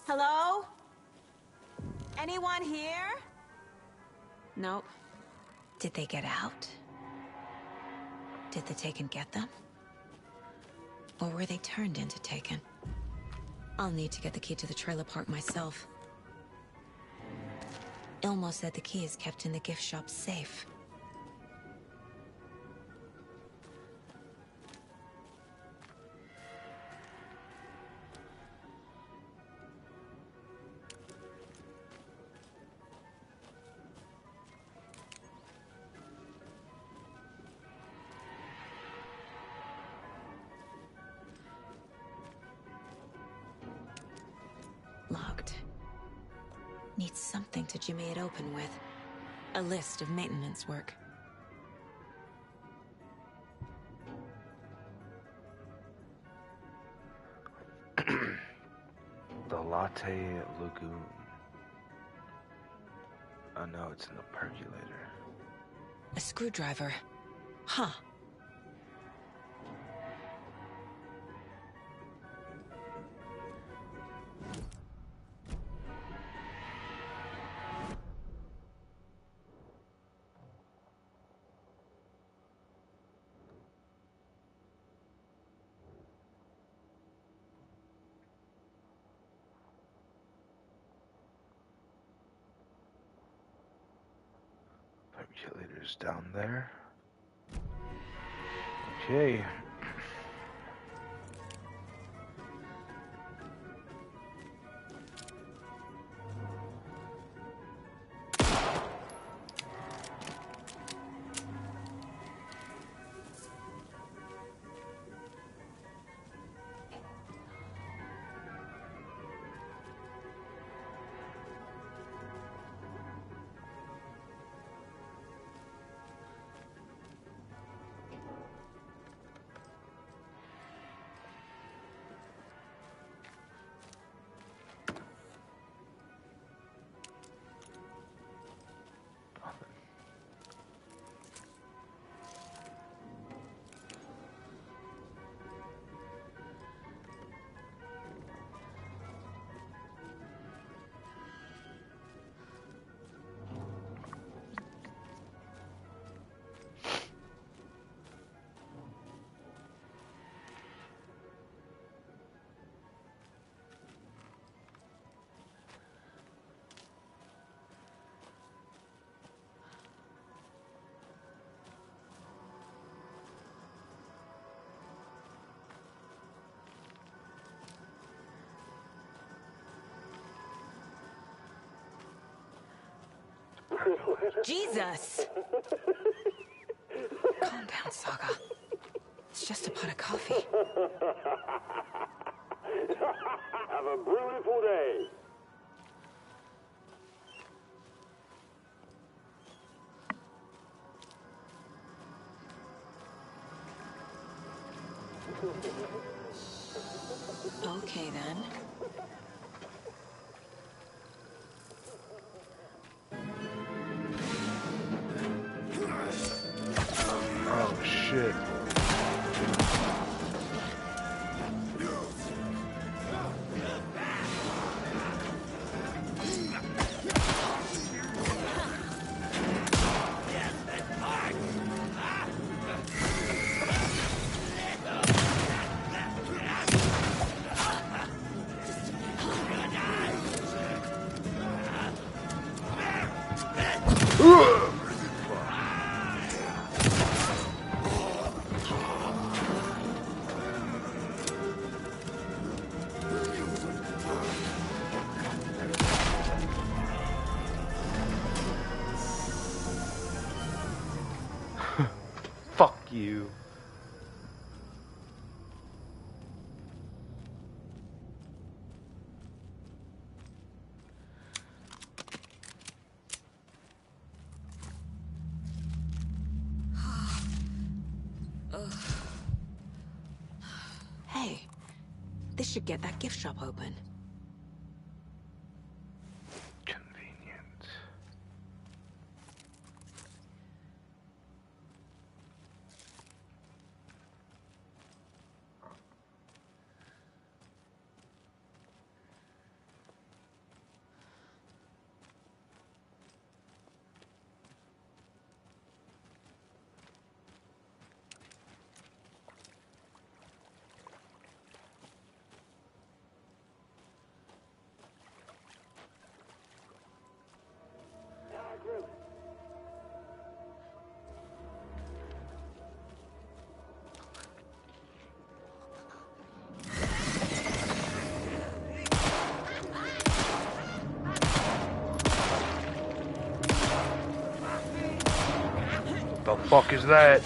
Hello? Anyone here? Nope. Did they get out? Did the Taken get them? Or were they turned into Taken? I'll need to get the key to the trailer park myself. Ilmo said the key is kept in the gift shop safe. Locked. Needs something to jimmy it open with. A list of maintenance work. The Latte Lagoon. Oh no, it's in the percolator. A screwdriver. Huh. Percolator's down there. Okay. Jesus! Calm down, Saga. It's just a pot of coffee. Have a beautiful day. Okay, then. Oh shit. Fuck you. Hey, this should get that gift shop open. Convenient. fuck is that?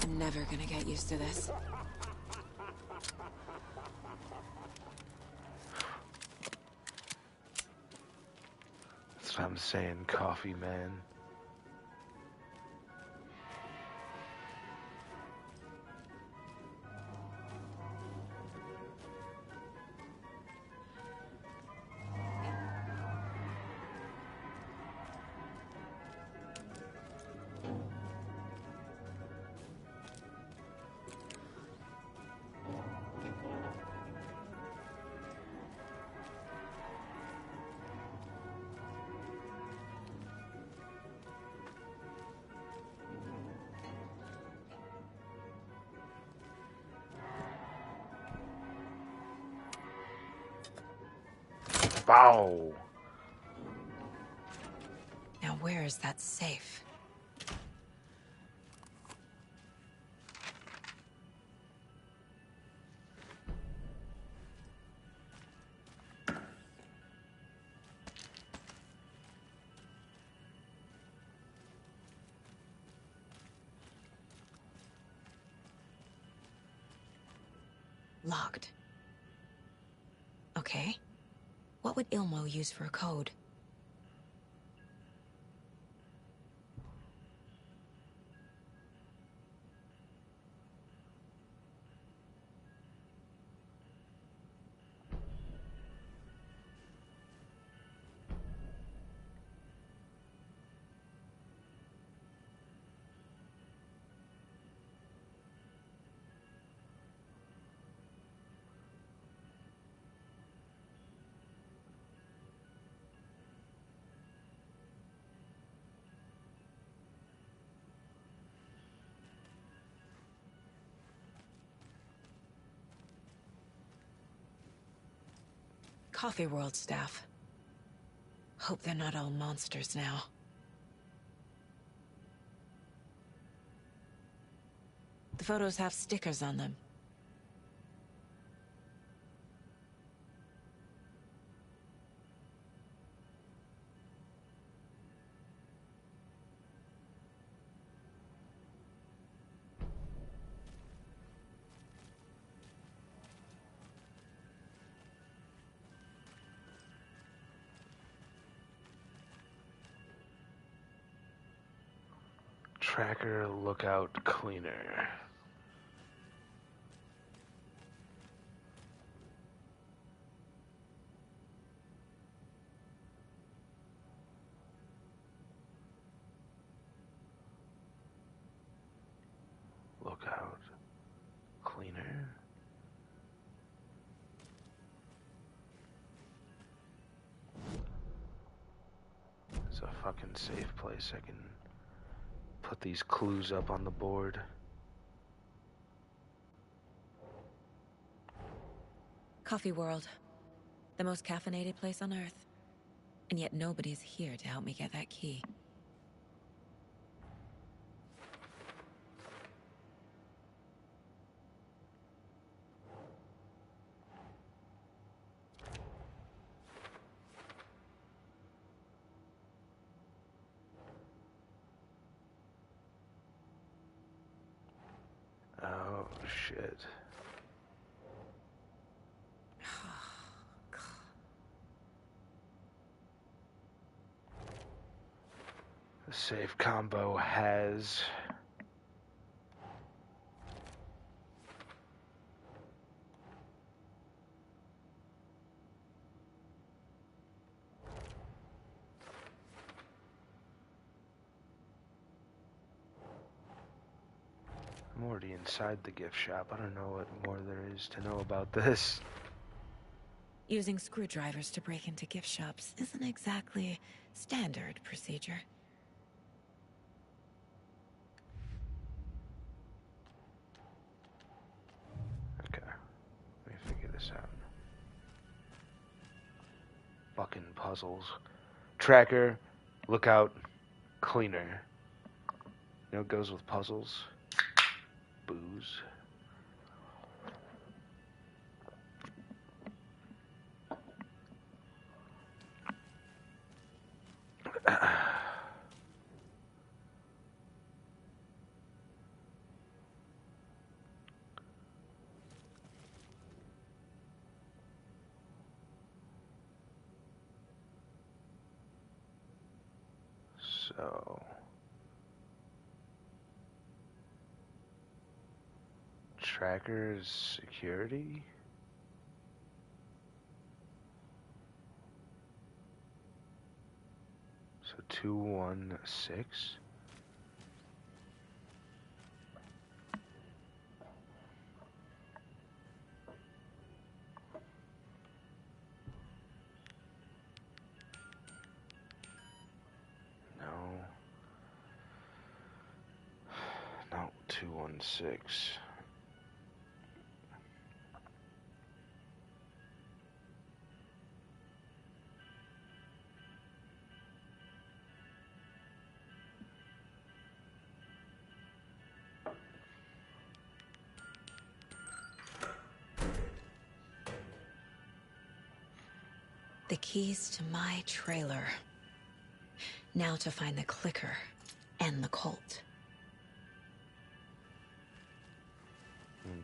I'm never gonna get used to this. That's what I'm saying, coffee man. Bow. Now where is that safe? Locked. Okay. What would Ilmo use for a code? Coffee World staff. Hope they're not all monsters now. The photos have stickers on them. Tracker lookout cleaner. Lookout cleaner. It's a fucking safe place. I can put these clues up on the board. Coffee World. The most caffeinated place on Earth. And yet nobody's here to help me get that key. Oh, shit. The safe combo has... I'm already inside the gift shop. I don't know what more there is to know about this. Using screwdrivers to break into gift shops isn't exactly standard procedure. Okay, let me figure this out. Fucking puzzles. Tracker, lookout, cleaner. You know what goes with puzzles? Booze. So, tracker's security? So 216? No. No, 216. The keys to my trailer. Now to find the clicker and the cult.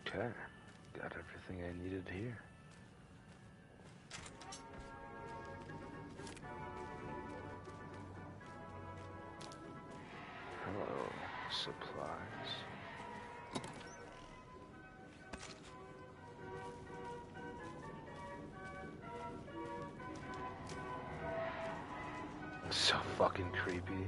Okay. Got everything I needed here. Hello, supplies. So fucking creepy.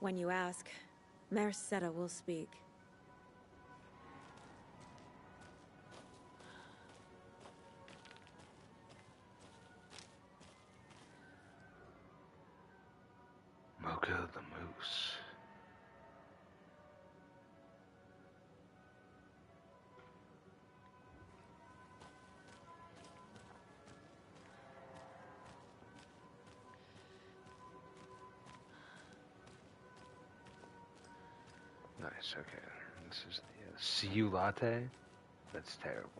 When you ask, Merceda will speak. Mocha the Moose. Nice, okay. This is the see you latte? That's terrible.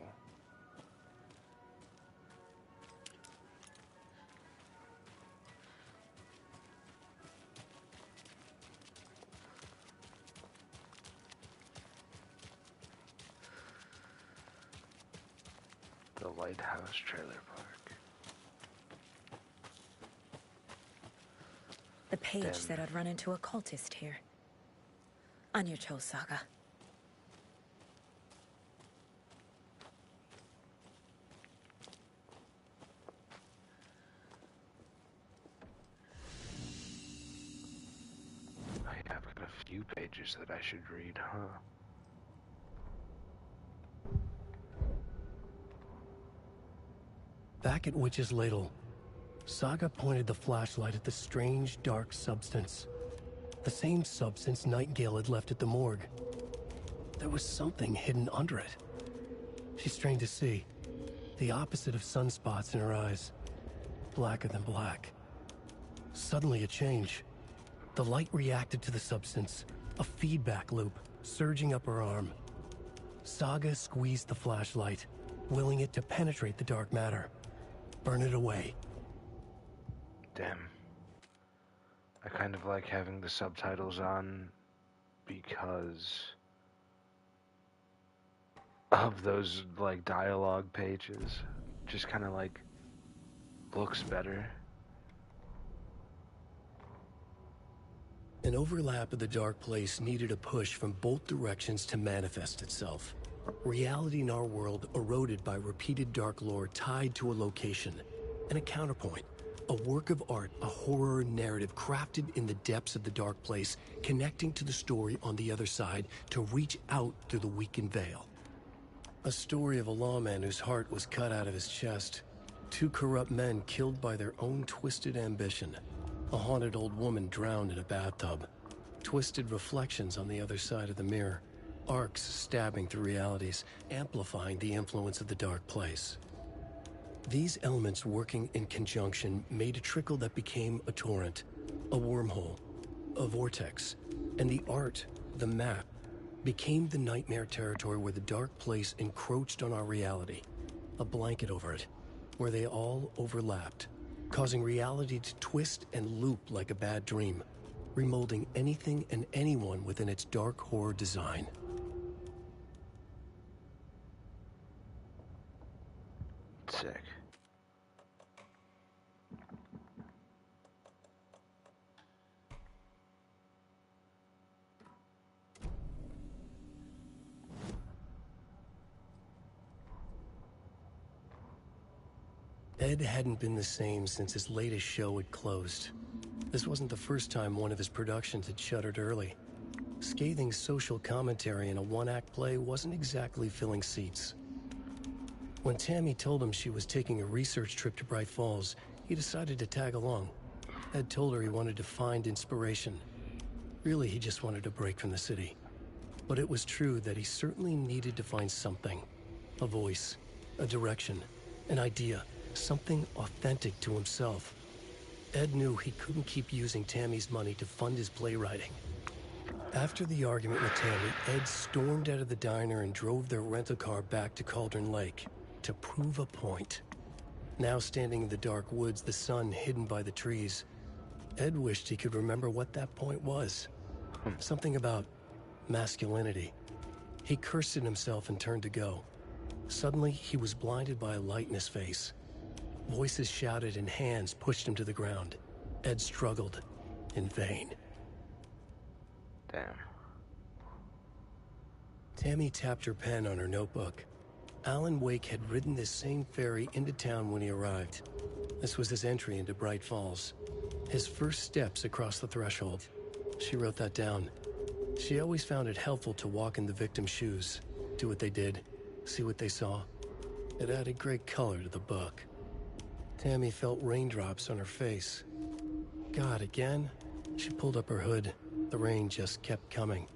The Lighthouse Trailer Park. The page Damn. said I'd run into a cultist here. On your Cho saga. I've got a few pages that I should read, huh? Back at Witch's Ladle, Saga pointed the flashlight at the strange, dark substance. The same substance Nightingale had left at the morgue. There was something hidden under it. She strained to see. The opposite of sunspots in her eyes. Blacker than black. Suddenly a change. The light reacted to the substance. A feedback loop, surging up her arm. Saga squeezed the flashlight, willing it to penetrate the dark matter. Burn it away. Damn. I kind of like having the subtitles on because of those like dialogue pages. Just kind of like looks better. An overlap of the dark place needed a push from both directions to manifest itself. Reality in our world eroded by repeated dark lore tied to a location, and a counterpoint, a work of art, a horror narrative crafted in the depths of the dark place, connecting to the story on the other side to reach out through the weakened veil. A story of a lawman whose heart was cut out of his chest, two corrupt men killed by their own twisted ambition, a haunted old woman drowned in a bathtub, twisted reflections on the other side of the mirror, arcs stabbing through realities, amplifying the influence of the dark place. These elements working in conjunction made a trickle that became a torrent, a wormhole, a vortex, and the art, the map, became the nightmare territory where the dark place encroached on our reality, a blanket over it, where they all overlapped, causing reality to twist and loop like a bad dream, remolding anything and anyone within its dark horror design. Sick. Ed hadn't been the same since his latest show had closed. This wasn't the first time one of his productions had shuttered early. Scathing social commentary in a one-act play wasn't exactly filling seats. When Tammy told him she was taking a research trip to Bright Falls, he decided to tag along. Ed told her he wanted to find inspiration. Really, he just wanted a break from the city. But it was true that he certainly needed to find something. A voice, a direction, an idea, something authentic to himself. Ed knew he couldn't keep using Tammy's money to fund his playwriting. After the argument with Tammy, Ed stormed out of the diner and drove their rental car back to Cauldron Lake to prove a point. Now standing in the dark woods, the sun hidden by the trees, Ed wished he could remember what that point was. Something about masculinity. He cursed at himself and turned to go. Suddenly, he was blinded by a light in his face. Voices shouted and hands pushed him to the ground. Ed struggled, in vain. Damn. Tammy tapped her pen on her notebook. Alan Wake had ridden this same ferry into town when he arrived. This was his entry into Bright Falls. His first steps across the threshold. She wrote that down. She always found it helpful to walk in the victim's shoes, do what they did, see what they saw. It added great color to the book. Tammy felt raindrops on her face. God, again? She pulled up her hood. The rain just kept coming.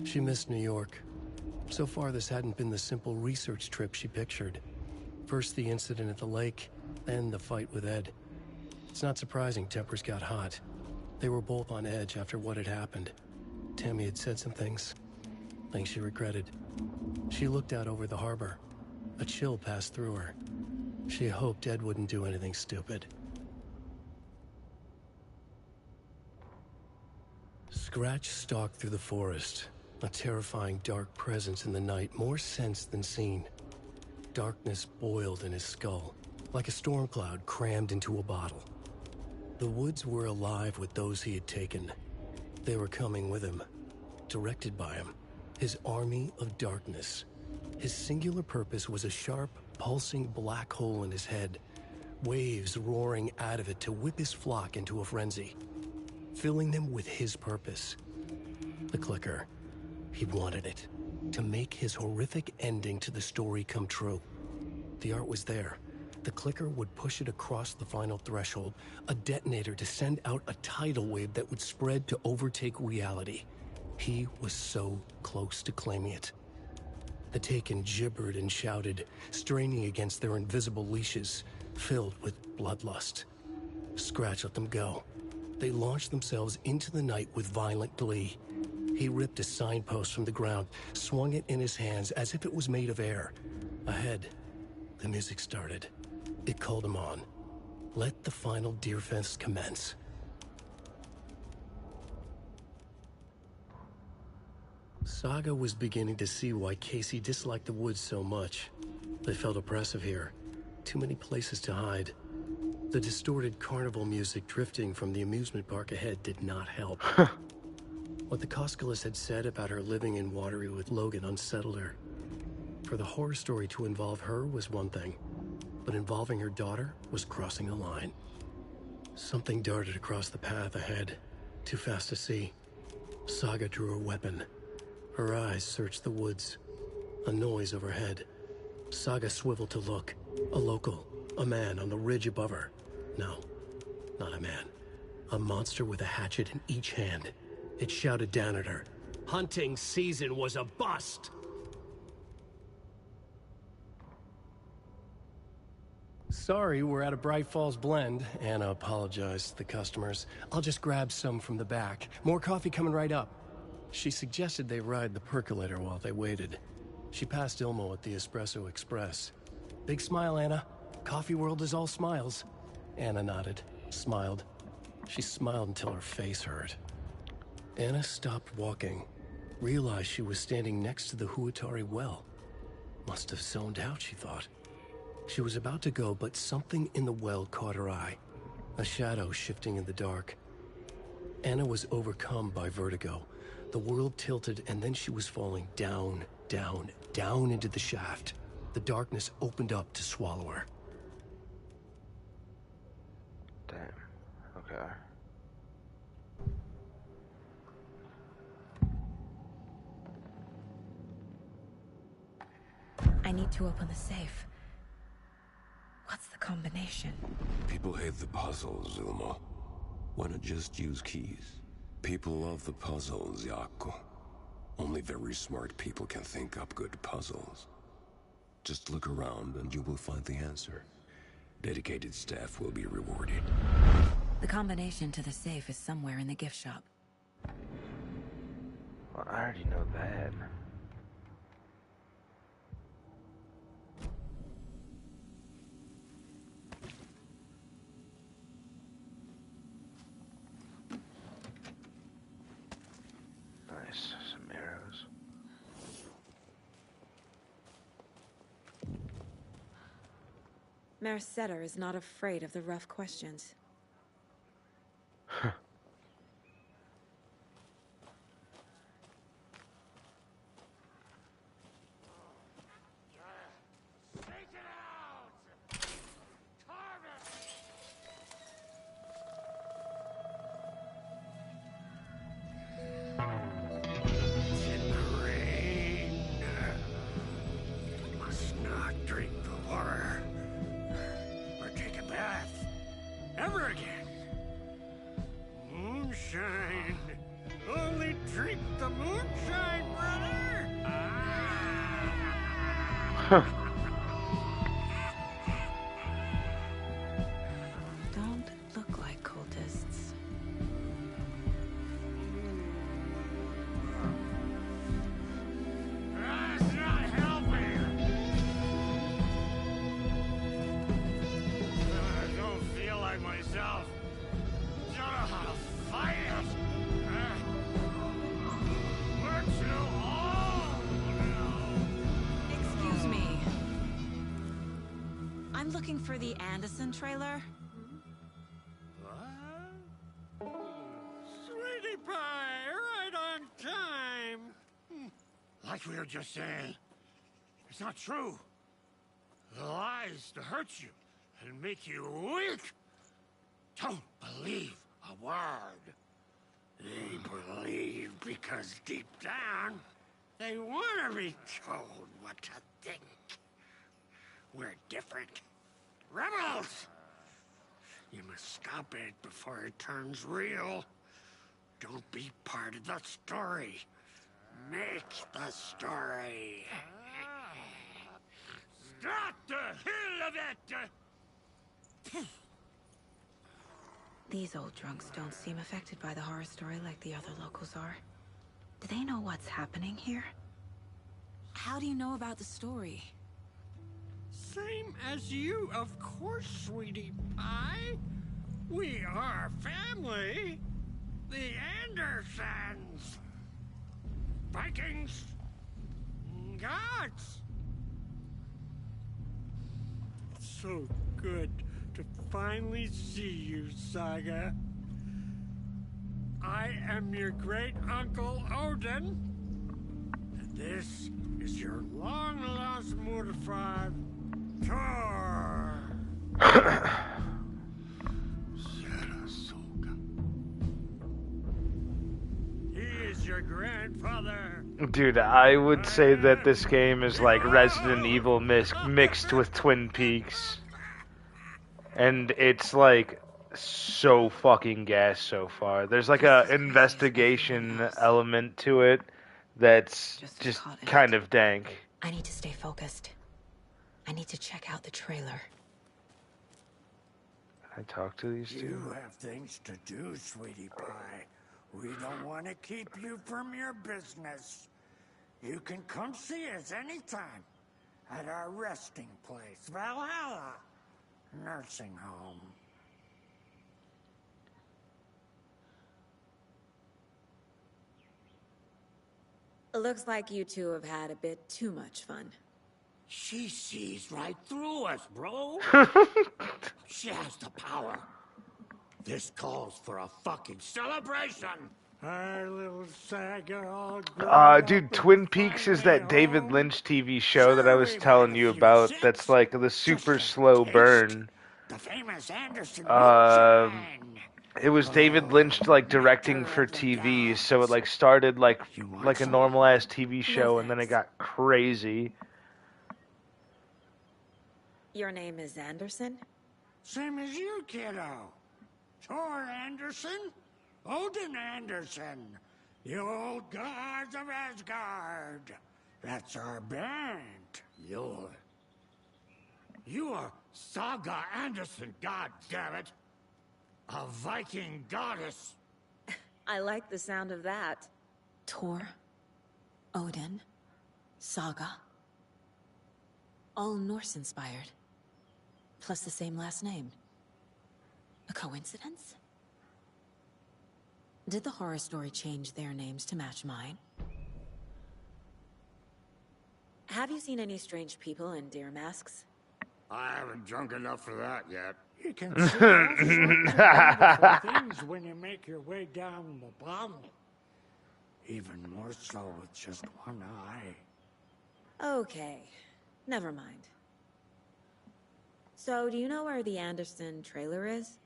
She missed New York. So far, this hadn't been the simple research trip she pictured. First the incident at the lake, then the fight with Ed. It's not surprising tempers got hot. They were both on edge after what had happened. Tammy had said some things she regretted. She looked out over the harbor. A chill passed through her. She hoped Ed wouldn't do anything stupid. Scratch stalked through the forest, a terrifying dark presence in the night, more sensed than seen. Darkness boiled in his skull, like a storm cloud crammed into a bottle. The woods were alive with those he had taken. They were coming with him, directed by him, his army of darkness. His singular purpose was a sharp, pulsing black hole in his head, waves roaring out of it to whip his flock into a frenzy, filling them with his purpose. The clicker. He wanted it, to make his horrific ending to the story come true. The art was there. The clicker would push it across the final threshold, a detonator to send out a tidal wave that would spread to overtake reality. He was so close to claiming it. The Taken gibbered and shouted, straining against their invisible leashes, filled with bloodlust. Scratch let them go. They launched themselves into the night with violent glee. He ripped a signpost from the ground, swung it in his hands as if it was made of air. Ahead, the music started. It called him on. Let the final deer fest commence. Saga was beginning to see why Casey disliked the woods so much. They felt oppressive here. Too many places to hide. The distorted carnival music drifting from the amusement park ahead did not help. What the Koskelis had said about her living in Watery with Logan unsettled her. For the horror story to involve her was one thing, but involving her daughter was crossing a line. Something darted across the path ahead, too fast to see. Saga drew her weapon. Her eyes searched the woods. A noise overhead. Saga swiveled to look. A local. A man on the ridge above her. No, not a man. A monster with a hatchet in each hand. It shouted down at her. Hunting season was a bust! Sorry, we're at a Bright Falls blend. Anna apologized to the customers. I'll just grab some from the back. More coffee coming right up. She suggested they ride the percolator while they waited. She passed Ilmo at the Espresso Express. Big smile, Anna. Coffee world is all smiles. Anna nodded, smiled. She smiled until her face hurt. Anna stopped walking, realized she was standing next to the Huatari well. Must have zoned out, she thought. She was about to go, but something in the well caught her eye. A shadow shifting in the dark. Anna was overcome by vertigo. The world tilted, and then she was falling down, down, down into the shaft. The darkness opened up to swallow her. Damn. Okay. I need to open the safe. What's the combination? People hate the puzzles, Ilmo. Why not just use keys? People love the puzzles, Jaakko. Only very smart people can think up good puzzles. Just look around and you will find the answer. Dedicated staff will be rewarded. The combination to the safe is somewhere in the gift shop. Well, I already know that. Nice, some arrows. Mercedes is not afraid of the rough questions. Don't look like cultists. That's not helping. I don't feel like myself. Don't know how to fight it. We're too old now. Excuse me. I'm looking for the Anderson trailer. What? Sweetie pie, right on time. Like we were just saying, it's not true. The lies to hurt you and make you weak. Don't believe a word. They believe because deep down, they want to be told what to think. We're different. Rebels! You must stop it before it turns real. Don't be part of the story. Make the story. Stop the hell of it! These old drunks don't seem affected by the horror story like the other locals are. Do they know what's happening here? How do you know about the story? Same as you, of course, sweetie pie. We are family. The Andersons. Vikings. Gods. It's so good to finally see you, Saga. I am your great uncle Odin, and this is your long-lost mortified Thor. He is your grandfather. Dude, I would say that this game is like Resident Evil mixed with Twin Peaks. And it's like so fucking gas so far. There's like a investigation element to it that's just kind of dank. I need to stay focused. I need to check out the trailer. Can I talk to these two? You have things to do, sweetie pie. We don't want to keep you from your business. You can come see us anytime at our resting place, Valhalla Nursing Home. Looks like you two have had a bit too much fun. She sees right through us, bro. She has the power. This calls for a fucking celebration. Our little Saga all dude, Twin Peaks is that David Lynch TV show that I was telling you about that's like the super slow burn. The famous Anderson It was David Lynch like directing for TV, so it like started like a normal ass TV show and then it got crazy. Your name is Anderson? Same as you, kiddo. Thor Anderson, Odin Anderson, the old gods of Asgard. That's our band. You are Saga Anderson, goddammit. A Viking goddess. I like the sound of that. Thor, Odin, Saga. All Norse-inspired. Plus the same last name. A coincidence? Did the horror story change their names to match mine? Have you seen any strange people in deer masks? I haven't drunk enough for that yet. You can see all sorts of wonderful things when you make your way down the bottle. Even more so with just one eye. Okay, never mind. So, do you know where the Anderson trailer is?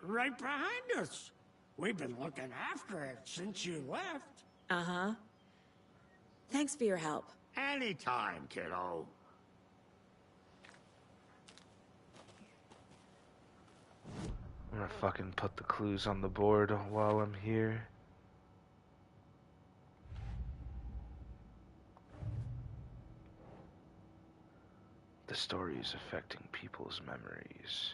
Right behind us. We've been looking after it since you left. Uh-huh. Thanks for your help. Anytime, kiddo. I'm gonna fucking put the clues on the board while I'm here. The story is affecting people's memories.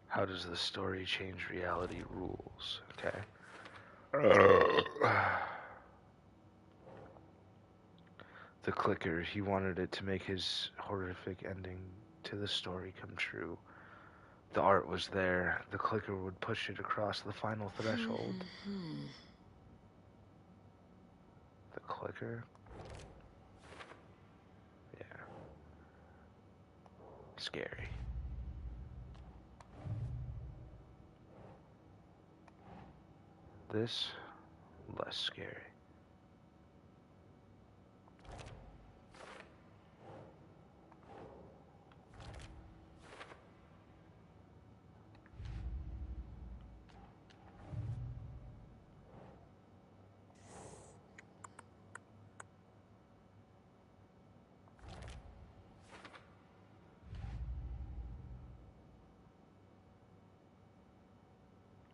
How does the story change reality rules? Okay. The clicker, he wanted it to make his horrific ending to the story come true. The art was there. The clicker would push it across the final threshold. The clicker? Yeah. Scary. This, less scary.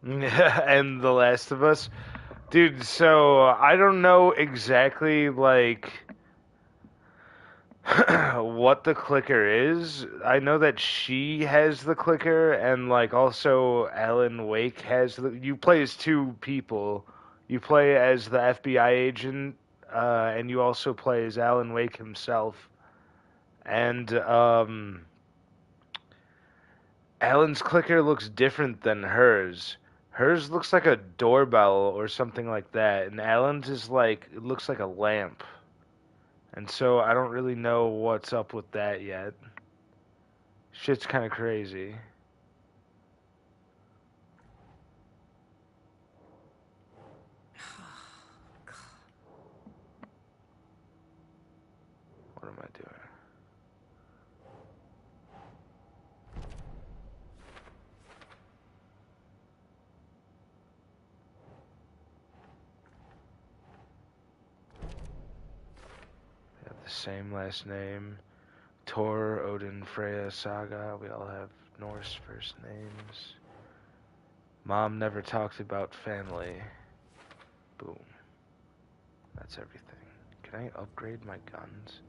And The Last of Us. Dude, so I don't know exactly, like, what the clicker is. I know that she has the clicker, and, like, also Alan Wake has the... You play as two people. You play as the FBI agent, and you also play as Alan Wake himself. And, Alan's clicker looks different than hers. Hers looks like a doorbell or something like that, and Alan's is like, it looks like a lamp. And so I don't really know what's up with that yet. Shit's kind of crazy. What am I doing? They have the same last name. Thor, Odin, Freya, Saga. We all have Norse first names. Mom never talked about family. Boom. That's everything. Can I upgrade my guns?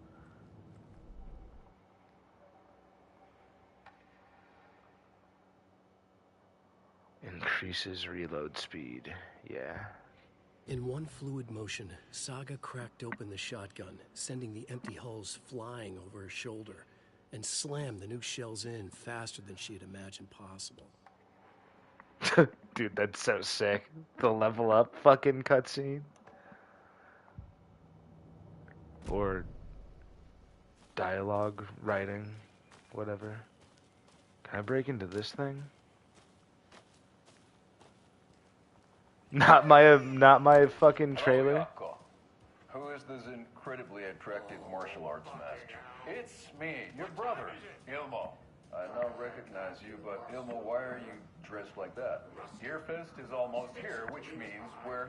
Increases reload speed. Yeah. In one fluid motion, Saga cracked open the shotgun, sending the empty hulls flying over her shoulder, and slammed the new shells in faster than she had imagined possible. Dude, that's so sick. The level up fucking cutscene. Or dialogue, writing, whatever. Can I break into this thing? Not my fucking trailer. Hello, Yako. Who is this incredibly attractive martial arts master? It's me, your brother, Ilmo. I now recognize you, but Ilmo, why are you dressed like that? Deerfest is almost here, which means we're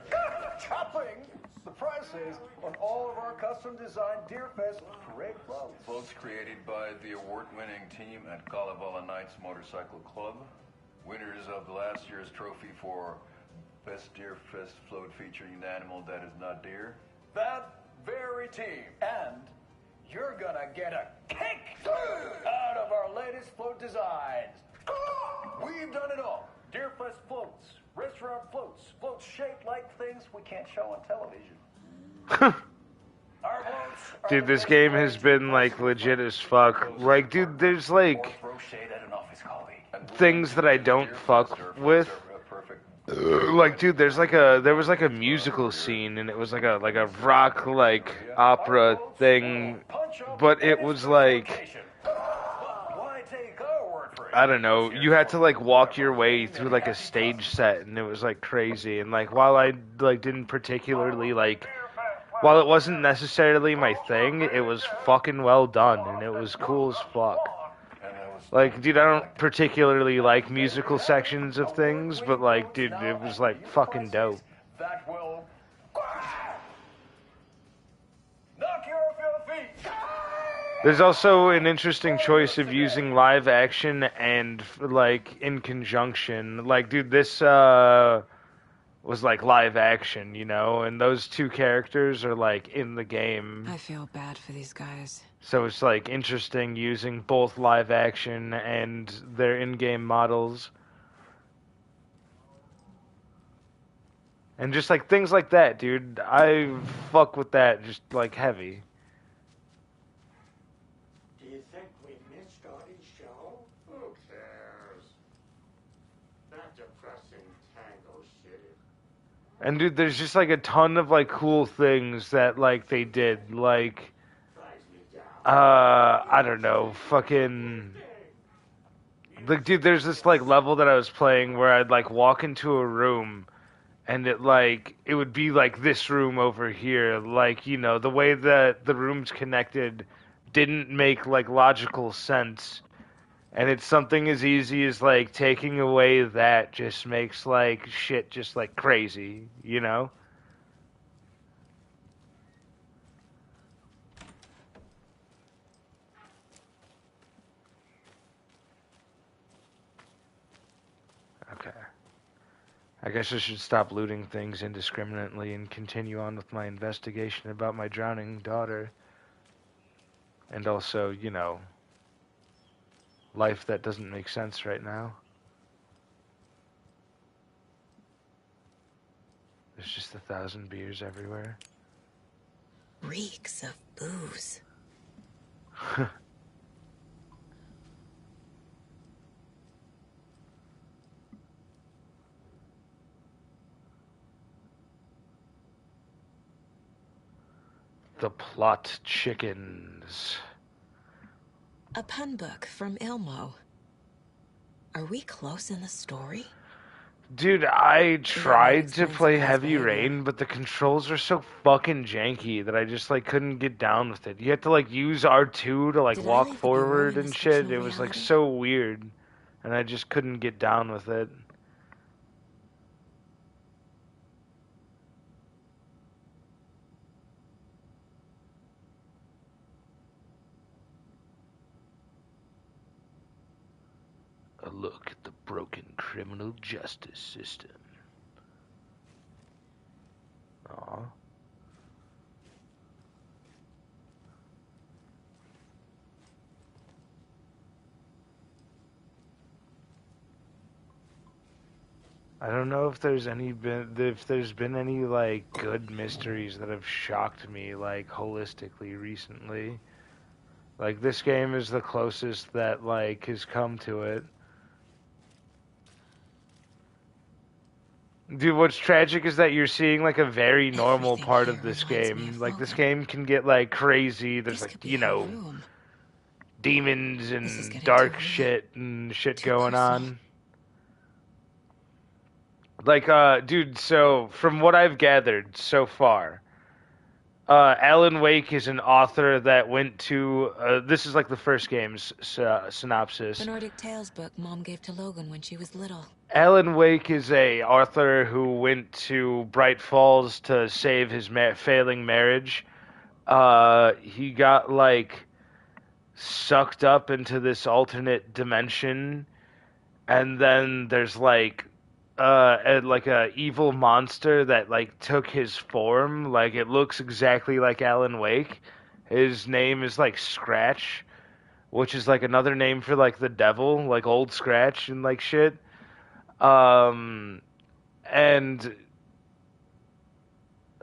chopping the prices on all of our custom-designed Deerfest parade clothes. Clothes created by the award-winning team at Kalevala Knights Motorcycle Club, winners of the last year's trophy for Best Deerfest float featuring an animal that is not deer. That very team. And you're gonna get a kick out of our latest float designs. We've done it all. Deerfest floats, restaurant floats, floats shaped like things we can't show on television. Our floats are Dude, the this best game way has to been like legit as fuck. Like, dude, there's like or throw shade at an office colleague. things that I don't fuck with. Like, dude, there was like a musical scene, and it was like a rock like opera thing, but it was like, I don't know, you had to like walk your way through like a stage set, and it was like crazy. And like, while I like didn't particularly like, while it wasn't necessarily my thing, it was fucking well done, and it was cool as fuck. Like, dude, I don't particularly like musical sections of things, but like, dude, it was like fucking dope. That will knock you off your feet. There's also an interesting choice of using live action and like in conjunction. Like, dude, this was like live action, you know, and those two characters are like in the game. I feel bad for these guys. So it's like interesting using both live action and their in-game models. And just like things like that, dude. I fuck with that just like heavy. Do you think we missed Audie's show? Who cares? That depressing tango shit. And dude, there's just like a ton of like cool things that like they did. Like, I don't know, fucking. Like, dude, there's this like level that I was playing where I'd like walk into a room, and it would be like this room over here. Like, you know, the way that the rooms connected didn't make like logical sense. And it's something as easy as like taking away that just makes like shit just like crazy, you know? Okay. I guess I should stop looting things indiscriminately and continue on with my investigation about my drowning daughter. And also, you know, life that doesn't make sense right now. There's just 1,000 beers everywhere. Reeks of booze. The plot chickens. A pun book from Ilmo. Are we close in the story? Dude, I tried to explain play some of his Heavy behavior. Rain, but the controls are so fucking janky that I just like couldn't get down with it. You have to like use R2 to like Did I walk leave the bureau forward in and this shit. fictional It was like reality? so weird, and I just couldn't get down with it. A look at the broken criminal justice system. Aw. I don't know if there's been any like good mysteries that have shocked me like holistically recently. Like this game is the closest that like has come to it. Dude, what's tragic is that you're seeing like a very normal Everything part here of this reminds me game. of Like this Logan. game can get like crazy. There's This like, could be you her know, room. demons This is and getting dark too shit and shit Too going personal. on. Like, dude, so from what I've gathered so far, Alan Wake is an author that went to, this is like the first game's synopsis. The Nordic Tales book Mom gave to Logan when she was little. Alan Wake is a author who went to Bright Falls to save his failing marriage. He got, like, sucked up into this alternate dimension, and then there's, like a evil monster that like took his form. Like it looks exactly like Alan Wake. His name is like Scratch, which is like another name for like the devil, like Old Scratch and like shit. And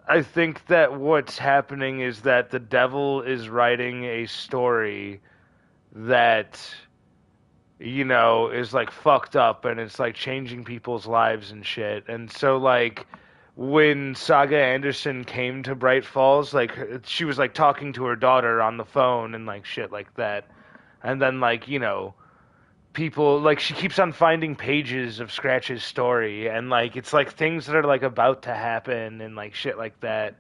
I think that what's happening is that the devil is writing a story that, you know, is like fucked up and it's like changing people's lives and shit. And so like when Saga Anderson came to Bright Falls, like she was like talking to her daughter on the phone and like shit like that. And then like, you know, people like she keeps on finding pages of Scratch's story and like it's like things that are like about to happen and like shit like that.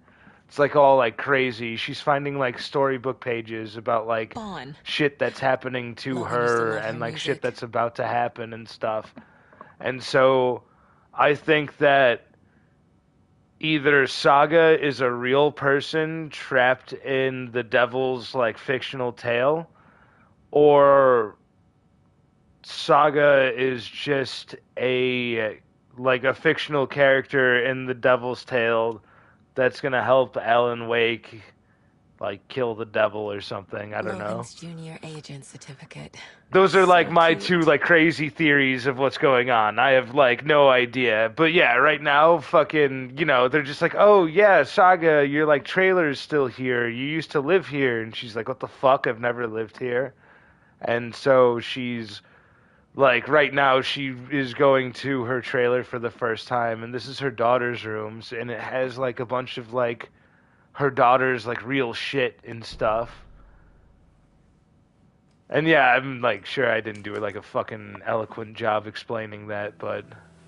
It's like all like crazy. She's finding like storybook pages about like Fawn. shit that's happening to Logan used to her love her and like shit music. that's about to happen and stuff. And so I think that either Saga is a real person trapped in the devil's like fictional tale, or Saga is just a fictional character in the devil's tale that's gonna help Alan Wake like kill the devil or something. I don't know. Logan's junior agent certificate. Those are like So my cute. two like crazy theories of what's going on. I have like no idea. But yeah, right now fucking, you know, they're just like, "Oh yeah, Saga, your like trailer's still here. You used to live here." And she's like, "What the fuck? I've never lived here." And so she's like right now she is going to her trailer for the first time, and this is her daughter's rooms, and it has like a bunch of like her daughter's like real shit and stuff. And yeah, I'm like sure I didn't do like a fucking eloquent job explaining that, but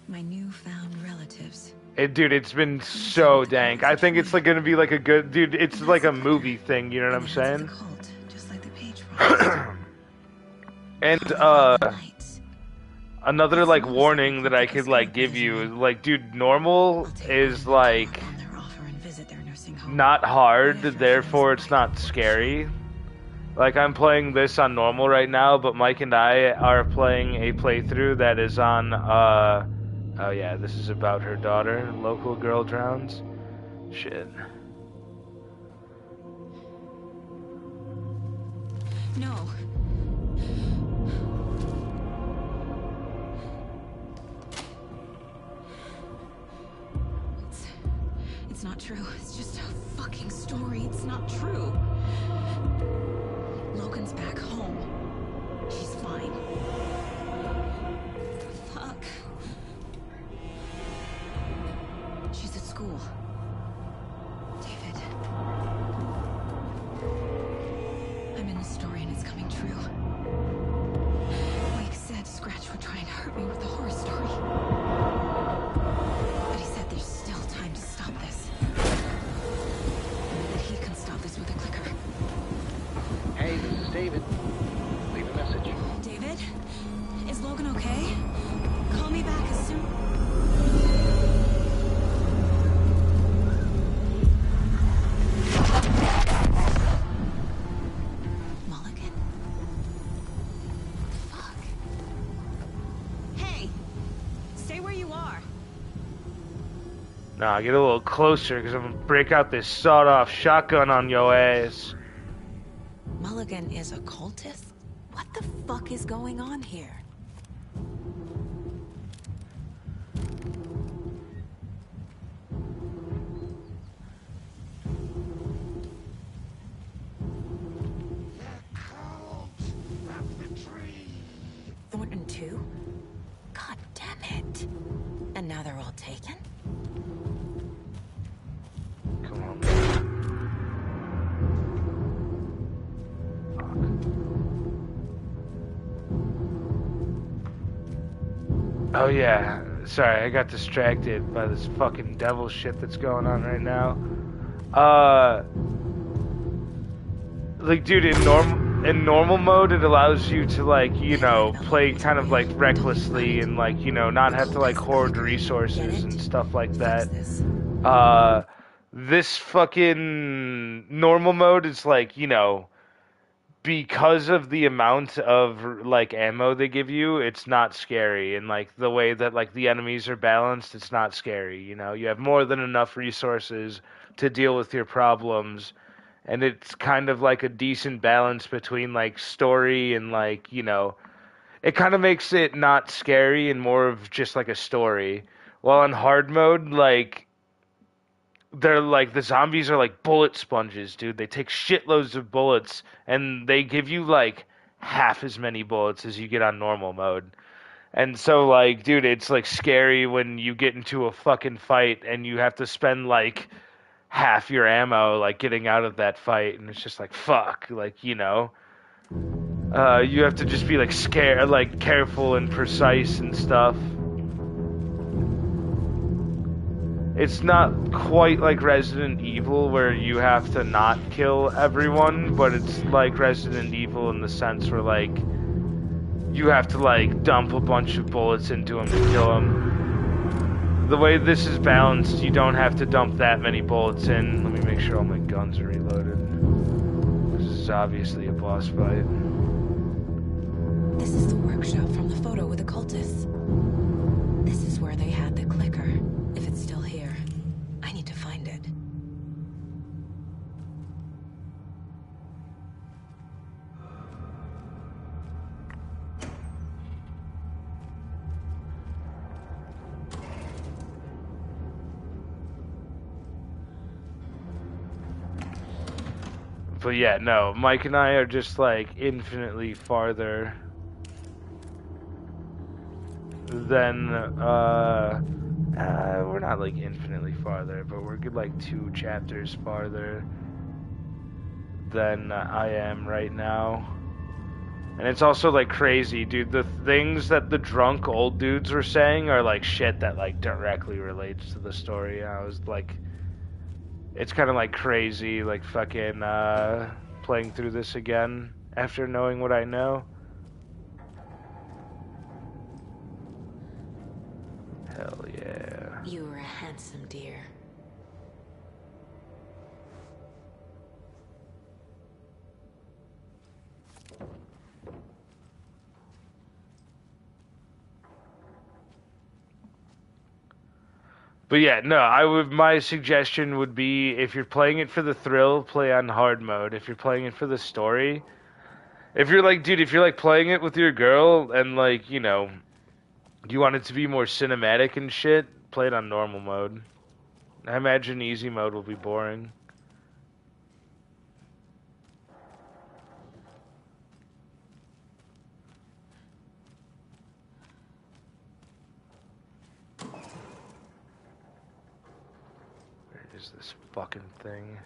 My newfound relatives. dude, it's been so dank. I think it's like gonna be like a good dude. It's like a movie thing, you know what I'm saying? Cult, just like the page promised. And Nights. another like warning that I could like give you is like, dude, normal is like On their offer and visit their nursing home. not hard, therefore it's not scary. Like I'm playing this on normal right now, but Mike and I are playing a playthrough that is on oh yeah, this is about her daughter. Local girl drowns. Shit. No. It's not true. It's just a fucking story. It's not true. Logan's back home. She's fine. Fuck. She's at school. David. story and it's coming true. Wake said Scratch would try and hurt me with the horror story. But he said there's still time to stop this. That he can stop this with a clicker. Hey, this is David. Leave a message. David? Is Logan okay? Call me back as soon... Mulligan? Fuck. Hey! Stay where you are. Nah, get a little closer, because I'm gonna break out this sawed-off shotgun on your ass. Mulligan is a cultist? What the fuck is going on here? Thornton too? God damn it. And now they're all taken? Come on. Fuck. Oh yeah. Sorry, I got distracted by this fucking devil shit that's going on right now. Like, dude, in normal mode, it allows you to, like, you know, play kind of like recklessly and, like, you know, not have to like hoard resources and stuff like that. This fucking normal mode is like, you know, because of the amount of like ammo they give you, it's not scary, and like the way that like the enemies are balanced, it's not scary. You know, you have more than enough resources to deal with your problems. And it's kind of like a decent balance between like story and like, you know, it kind of makes it not scary and more of just like a story. While in hard mode, like, they're like, the zombies are like bullet sponges, dude. They take shitloads of bullets and they give you like half as many bullets as you get on normal mode. And so, like, dude, it's like scary when you get into a fucking fight and you have to spend like half your ammo like getting out of that fight, and it's just like fuck, like, you know, you have to just be like scared, like careful and precise and stuff. It's not quite like Resident Evil where you have to not kill everyone, but it's like Resident Evil in the sense where like you have to like dump a bunch of bullets into them to kill them. The way this is balanced, you don't have to dump that many bullets in. Let me make sure all my guns are reloaded. This is obviously a boss fight. This is the workshop from the photo with the cultists. This is where they had the clicker. If it's still here, I need to find it. But yeah, no, Mike and I are just like infinitely farther than, we're not like infinitely farther, but we're good like 2 chapters farther than I am right now. And it's also like crazy, dude. The things that the drunk old dudes were saying are like shit that like directly relates to the story. I was like, it's kind of like crazy, like fucking playing through this again after knowing what I know. Hell yeah. You were a handsome deer. But yeah, no, my suggestion would be, if you're playing it for the thrill, play on hard mode. If you're playing it for the story, if you're like, dude, if you're like playing it with your girl and like, you know, you want it to be more cinematic and shit, play it on normal mode. I imagine easy mode will be boring. This fucking thing.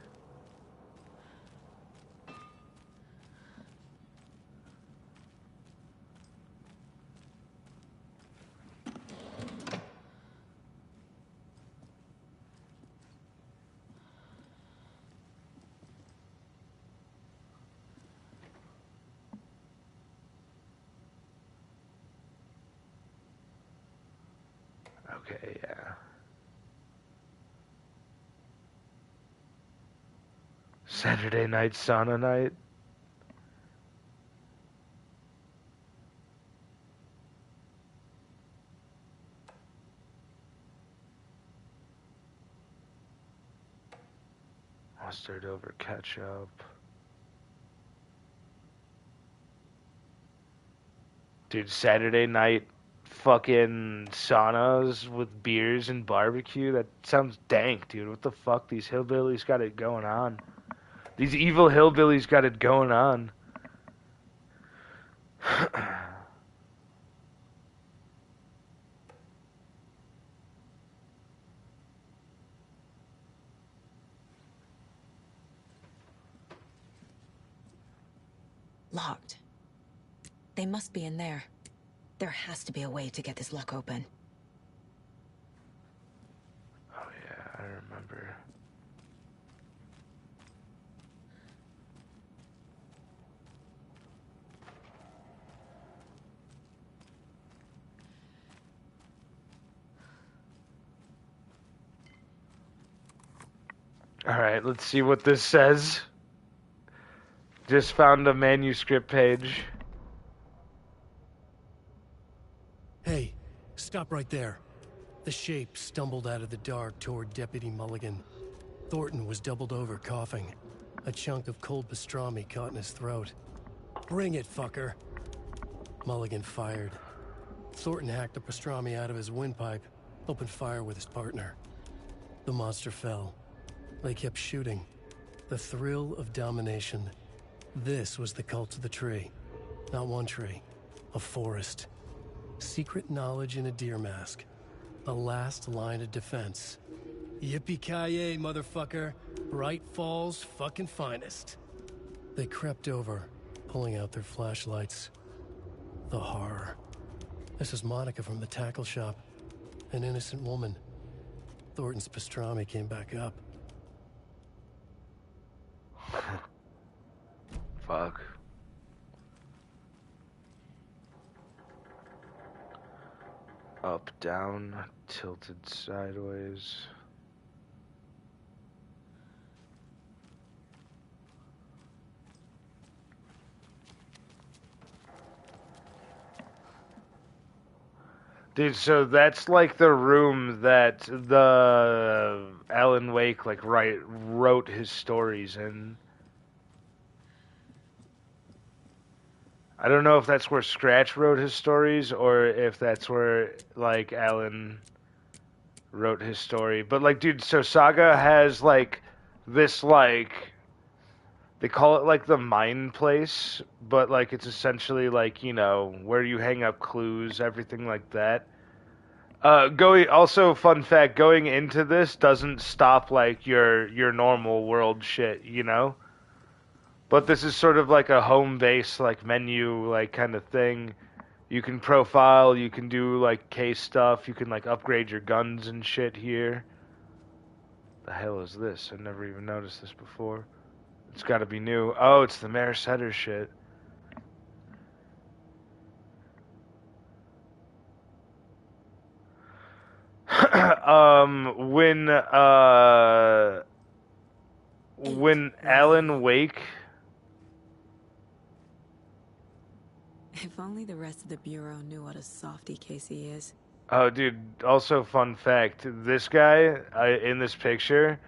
Okay, yeah. Saturday night sauna night. Mustard over ketchup. Dude, Saturday night fucking saunas with beers and barbecue. That sounds dank, dude. What the fuck? These hillbillies got it going on. These evil hillbillies got it going on. Locked. They must be in there. There has to be a way to get this lock open. Oh yeah, I remember. Alright, let's see what this says. Just found a manuscript page. Hey, stop right there. The shape stumbled out of the dark toward Deputy Mulligan. Thornton was doubled over, coughing. A chunk of cold pastrami caught in his throat. Bring it, fucker. Mulligan fired. Thornton hacked the pastrami out of his windpipe, opened fire with his partner. The monster fell. They kept shooting. The thrill of domination. This was the cult of the tree. Not one tree. A forest. Secret knowledge in a deer mask. The last line of defense. Yippee-ki-yay, motherfucker. Bright Falls' fucking finest. They crept over, pulling out their flashlights. The horror. This is Monica from the tackle shop. An innocent woman. Thornton's pastrami came back up. Fuck. Up, down, tilted sideways. Dude, so that's like the room that the Alan Wake wrote his stories in. I don't know if that's where Scratch wrote his stories or if that's where like Alan wrote his story. But like, dude, so Saga has like this like they call it like the mine place, but like it's essentially like, you know, where you hang up clues, everything like that. Fun fact, going into this doesn't stop like your normal world shit, you know? But this is sort of like a home base, like menu, like kind of thing. You can profile, you can do like case stuff, you can like upgrade your guns and shit here. The hell is this? I've never even noticed this before. It's gotta be new. Oh, it's the Mayor Setter shit. When Alan Wake... If only the rest of the Bureau knew what a softy Casey is. Oh, dude, also fun fact, this guy in this picture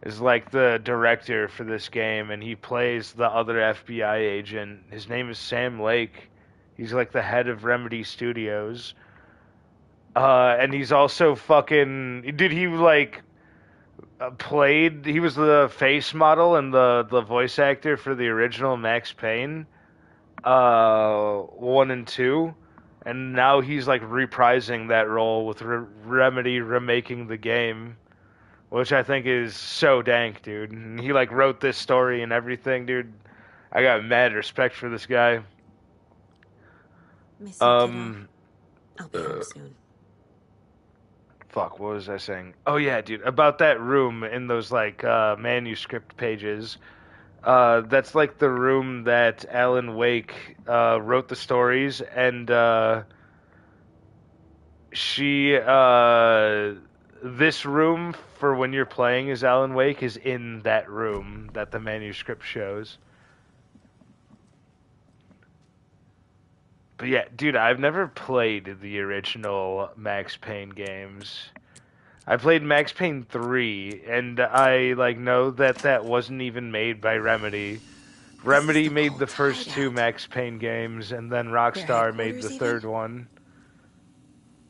is like the director for this game, and he plays the other FBI agent. His name is Sam Lake. He's like the head of Remedy Studios. And he's also fucking... Dude, he like played... He was the face model and the voice actor for the original Max Payne. 1 and 2, and now he's like reprising that role with Remedy remaking the game, which I think is so dank, dude. And he like wrote this story and everything, dude. I got mad respect for this guy. Miss you, I'll be home soon. Fuck, what was I saying? Oh yeah, dude, about that room in those like manuscript pages. That's like the room that Alan Wake wrote the stories, and she this room for when you're playing as Alan Wake is in that room that the manuscript shows. But yeah, dude, I've never played the original Max Payne games. I played Max Payne 3, and I know that wasn't even made by Remedy. Remedy made the first two Max Payne games, and then Rockstar made the third one.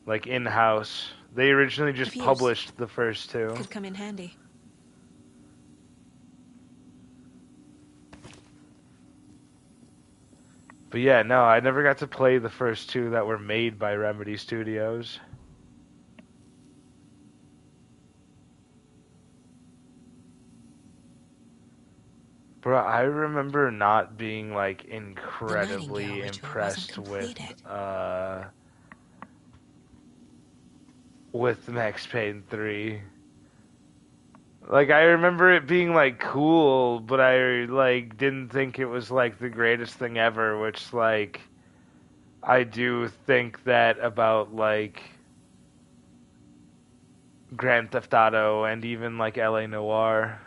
In-house. They originally just published the first two. Could come in handy. But yeah, no, I never got to play the first two that were made by Remedy Studios. Bro, I remember not being incredibly impressed with Max Payne 3. I remember it being cool, but I didn't think it was the greatest thing ever, which I do think that about Grand Theft Auto and even LA Noire.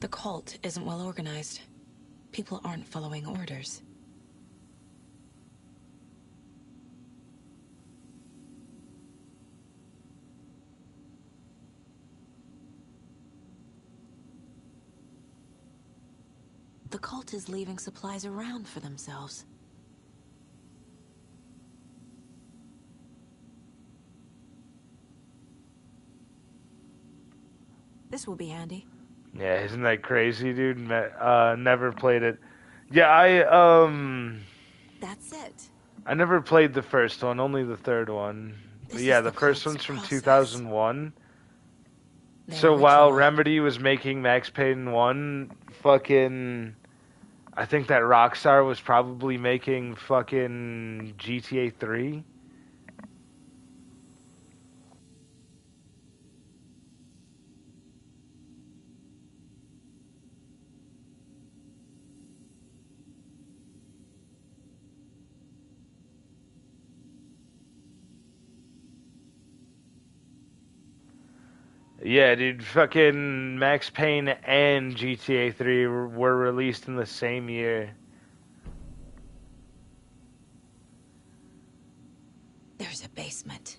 The cult isn't well organized. People aren't following orders. The cult is leaving supplies around for themselves. This will be handy. Yeah, isn't that crazy, dude? Never played it. Yeah, That's it. I never played the first one, only the third one. But yeah, the first one's from 2001. So while Remedy was making Max Payne 1, I think that Rockstar was probably making fucking GTA 3. Yeah, dude, fucking Max Payne and GTA 3 were released in the same year. There's a basement.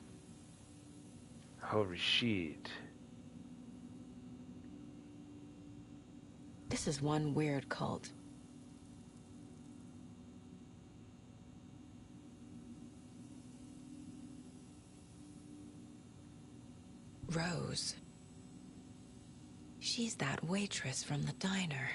Holy shit. This is one weird cult. Rose. She's that waitress from the diner.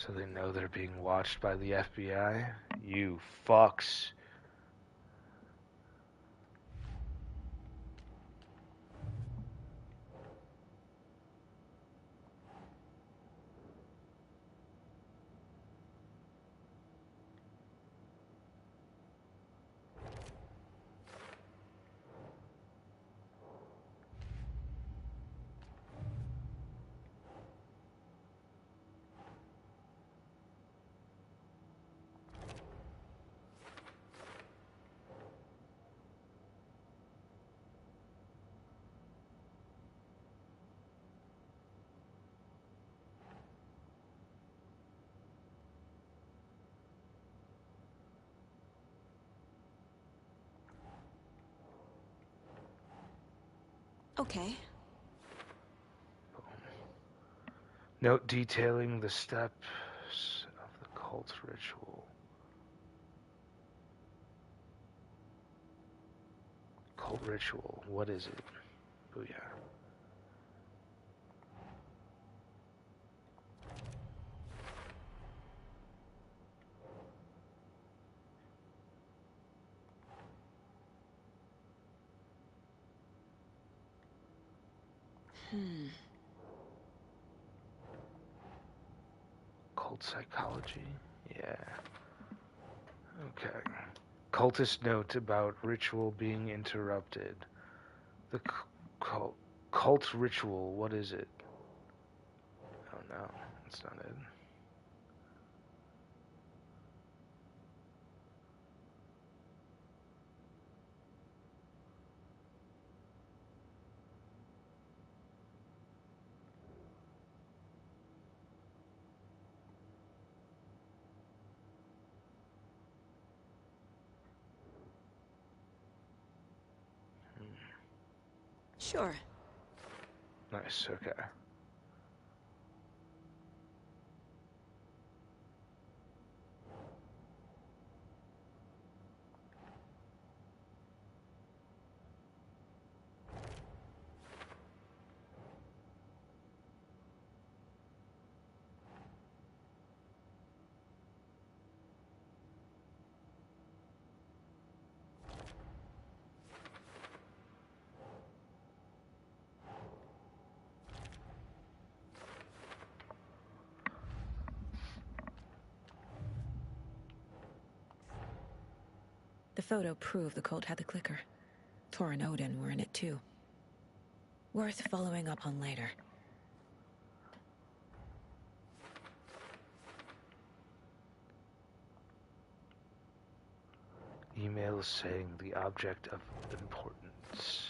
So they know they're being watched by the FBI? You fucks. Okay. Note detailing the steps of the cult ritual. Cult ritual. What is it? Booyah. Cult psychology? Yeah. Okay. Cultist note about ritual being interrupted. The cult ritual, what is it? Oh no, that's not it. Sure. Nice, okay. The photo proved the cult had the clicker. Tor and Odin were in it too. Worth following up on later. Email saying the object of importance.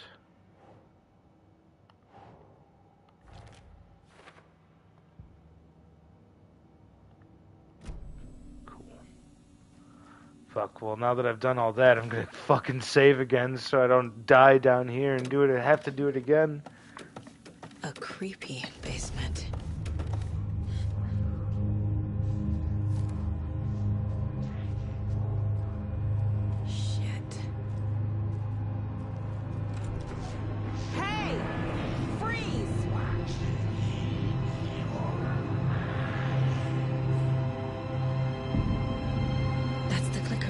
Cool. Fuck, well now that I've done all that, I'm gonna fucking save again so I don't die down here and do it. I have to do it again. A creepy basement. Shit. Hey! Freeze! That's the clicker.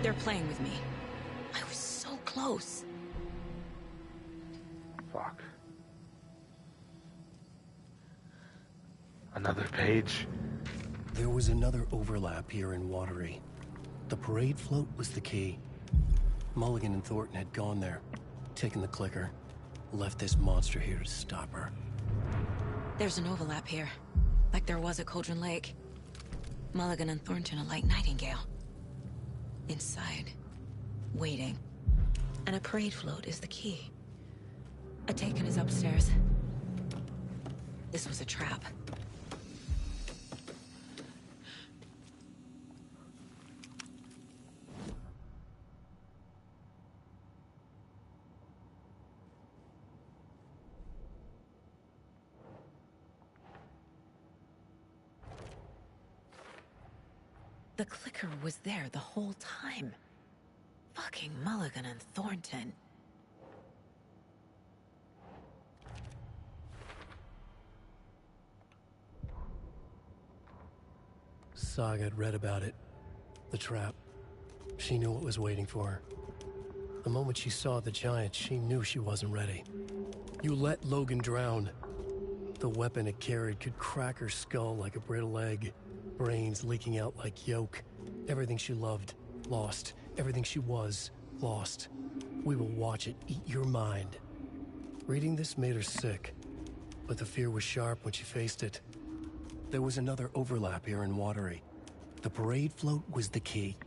They're playing with me. I was so close. Fuck. Another page. There was another overlap here in Watery. The parade float was the key. Mulligan and Thornton had gone there, taken the clicker, left this monster here to stop her. There's an overlap here, like there was at Cauldron Lake. Mulligan and Thornton are like Nightingale. Inside, waiting. And a parade float is the key. A taken is upstairs. This was a trap. The clicker was there the whole time. Fucking Mulligan and Thornton. Saga had read about it. The trap. She knew what was waiting for her. The moment she saw the giant, she knew she wasn't ready. You let Logan drown. The weapon it carried could crack her skull like a brittle egg. Brains leaking out like yolk. Everything she loved, lost. Everything she was, lost. We will watch it eat your mind. Reading this made her sick, but the fear was sharp when she faced it. There was another overlap here in Watery. The parade float was the key.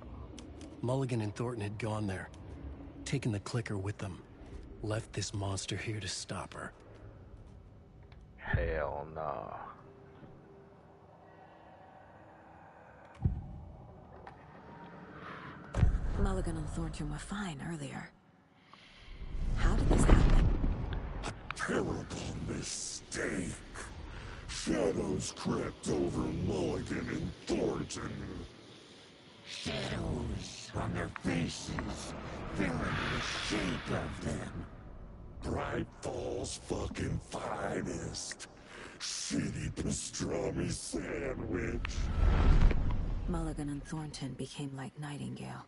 Mulligan and Thornton had gone there, taken the clicker with them, left this monster here to stop her. Hell no. Mulligan and Thornton were fine earlier. mistake. Shadows crept over Mulligan and Thornton. Shadows on their faces, filling the shape of them. Bright Falls fucking finest. Shitty pastrami sandwich. Mulligan and Thornton became like Nightingale.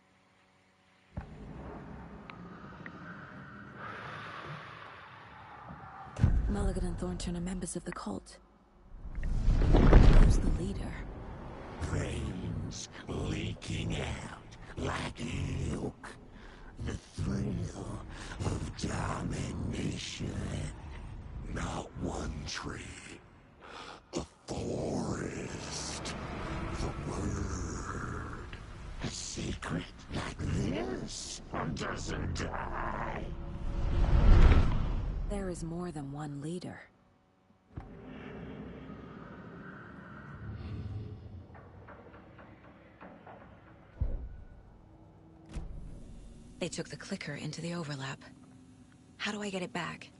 Mulligan and Thornton are members of the cult. Who's the leader? Brains leaking out like milk. The thrill of domination. Not one tree. A forest. The word. A secret like this doesn't die. There is more than one leader. They took the clicker into the overlap. How do I get it back?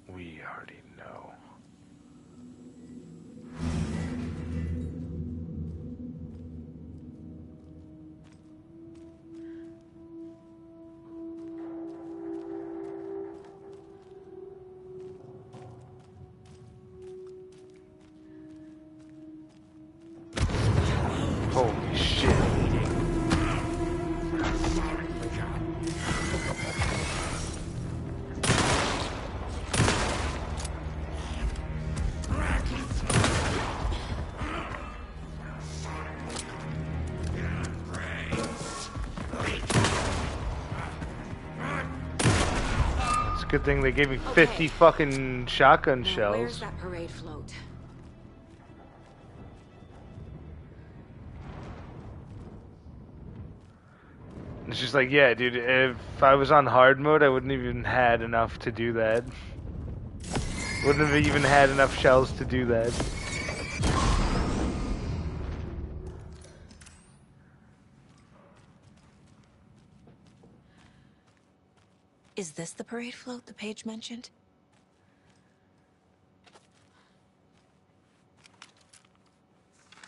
We already know. Holy shit. It's a good thing they gave me 50 fucking shotgun Now, shells. where's that parade float? It's just like, yeah, dude, if I was on hard mode, I wouldn't even had enough to do that. Wouldn't have even had enough shells to do that. Is this the parade float the page mentioned?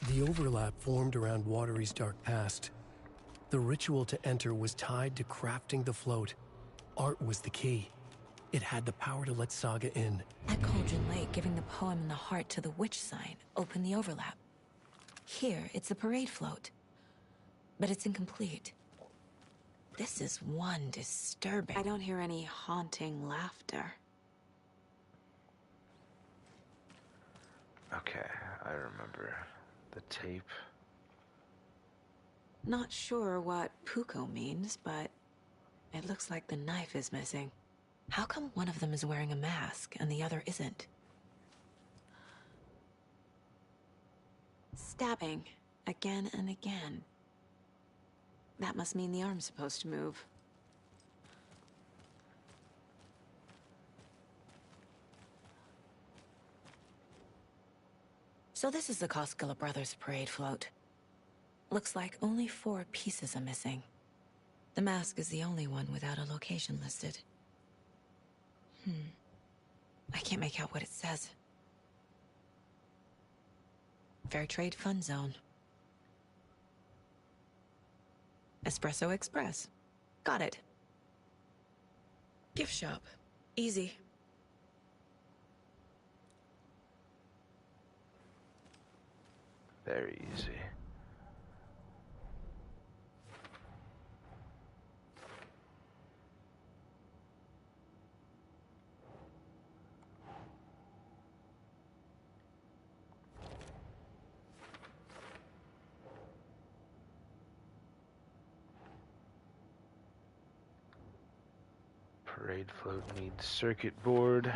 The overlap formed around Watery's dark past. The ritual to enter was tied to crafting the float. Art was the key. It had the power to let Saga in. At Cauldron Lake, giving the poem and the heart to the witch sign opened the overlap. Here, it's the parade float. But it's incomplete. This is one disturbing. I don't hear any haunting laughter. Okay, I remember the tape. Not sure what Puko means, but it looks like the knife is missing. How come one of them is wearing a mask and the other isn't? Stabbing again and again. That must mean the arm's supposed to move. So this is the Koskela Brothers parade float. Looks like only 4 pieces are missing. The mask is the only one without a location listed. I can't make out what it says. Fair Trade Fun Zone. Espresso Express. Got it. Gift shop. Easy. Very easy. Parade float needs circuit board.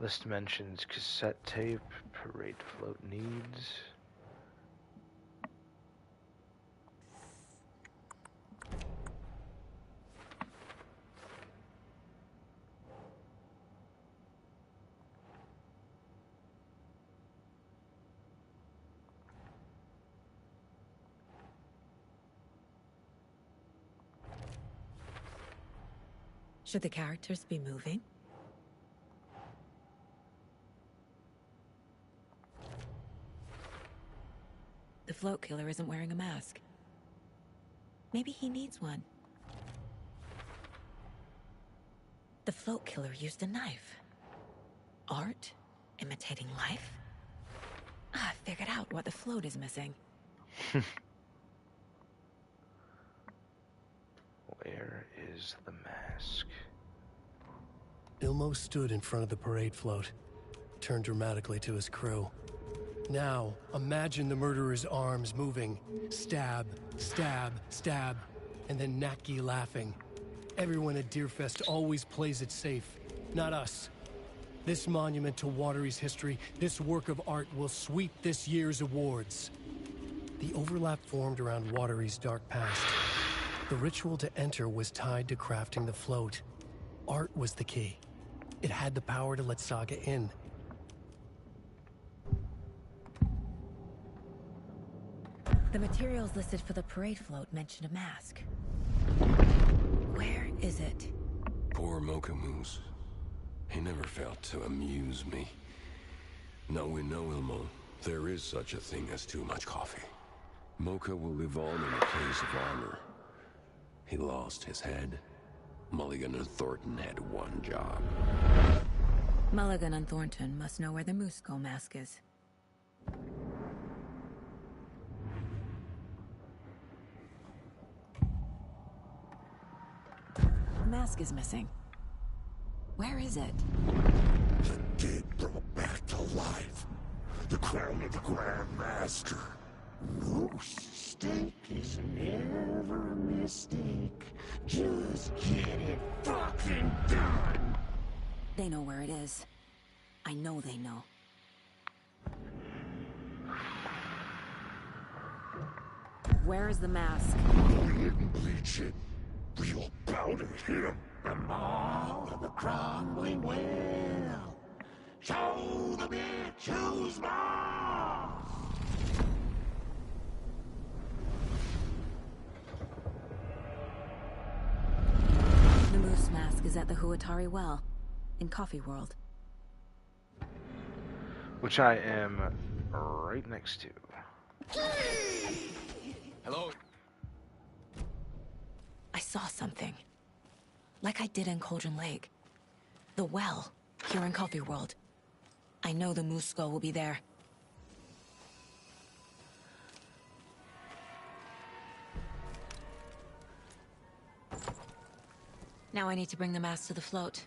List mentions cassette tape. Parade float needs. Should the characters be moving? The float killer isn't wearing a mask. Maybe he needs one. The float killer used a knife. Art? Imitating life? I figured out what the float is missing. Where is the mask? Ilmo stood in front of the parade float, turned dramatically to his crew. Now, imagine the murderer's arms moving. Stab, stab, stab, and then Naki laughing. Everyone at Deerfest always plays it safe, not us. This monument to Watery's history, this work of art will sweep this year's awards. The overlap formed around Watery's dark past. The ritual to enter was tied to crafting the float. Art was the key. It had the power to let Saga in. The materials listed for the parade float mention a mask. Where is it? Poor Mocha Moose. He never failed to amuse me. Now we know, Ilmo, there is such a thing as too much coffee. Mocha will live on in a place of honor. He lost his head. Mulligan and Thornton had one job. Mulligan and Thornton must know where the Moose Skull mask is. The mask is missing. Where is it? The dead brought back to life. The crown of the Grand Master. Moose steak is never a mistake. Just get it fucking done. They know where it is. I know they know. Where is the mask? We didn't bleach it. We'll powder him. The maw of the crumbling well. Show the bitch who's boss. The moose mask is at the Huatari Well, in Coffee World. Which I am right next to. Hello? I saw something. Like I did in Cauldron Lake. The well, here in Coffee World. I know the Moose Skull will be there. Now I need to bring the mask to the float.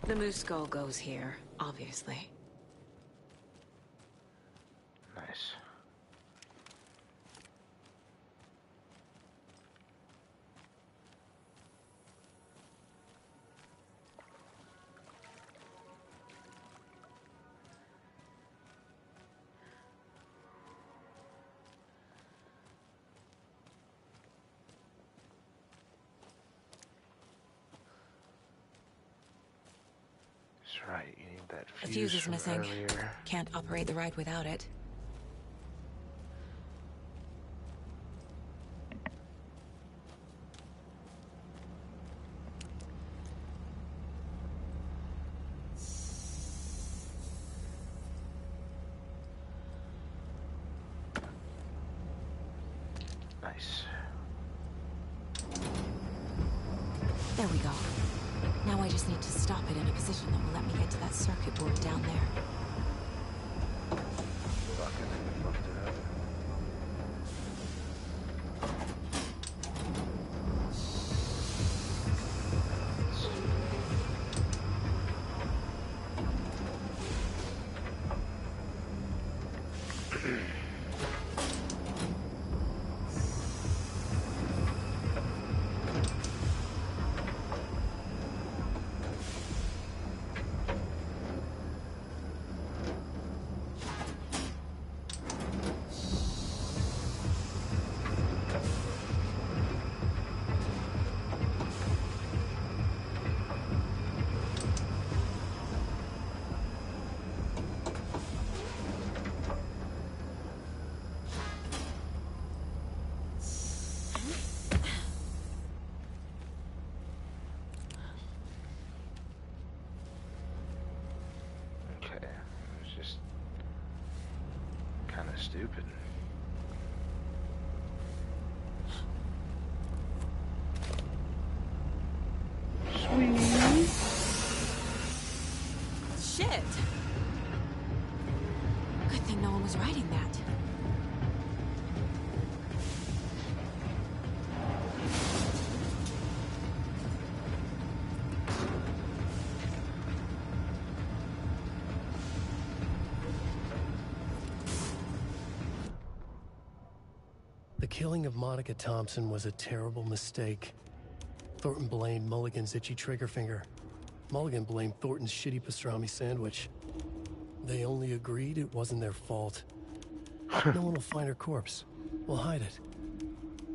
The Moose Skull goes here, obviously. Nice. That's right, you need that The fuse fuse is from missing. earlier. Can't operate the ride without it. Nice. There we go. Now I just need to stop it in a position that will let me get to that circuit board down there. Fucking fucked it up. of stupid. Sweet. Shit. Good thing no one was writing that. The killing of Monica Thompson was a terrible mistake. Thornton blamed Mulligan's itchy trigger finger. Mulligan blamed Thornton's shitty pastrami sandwich. They only agreed it wasn't their fault. No one will find her corpse. We'll hide it.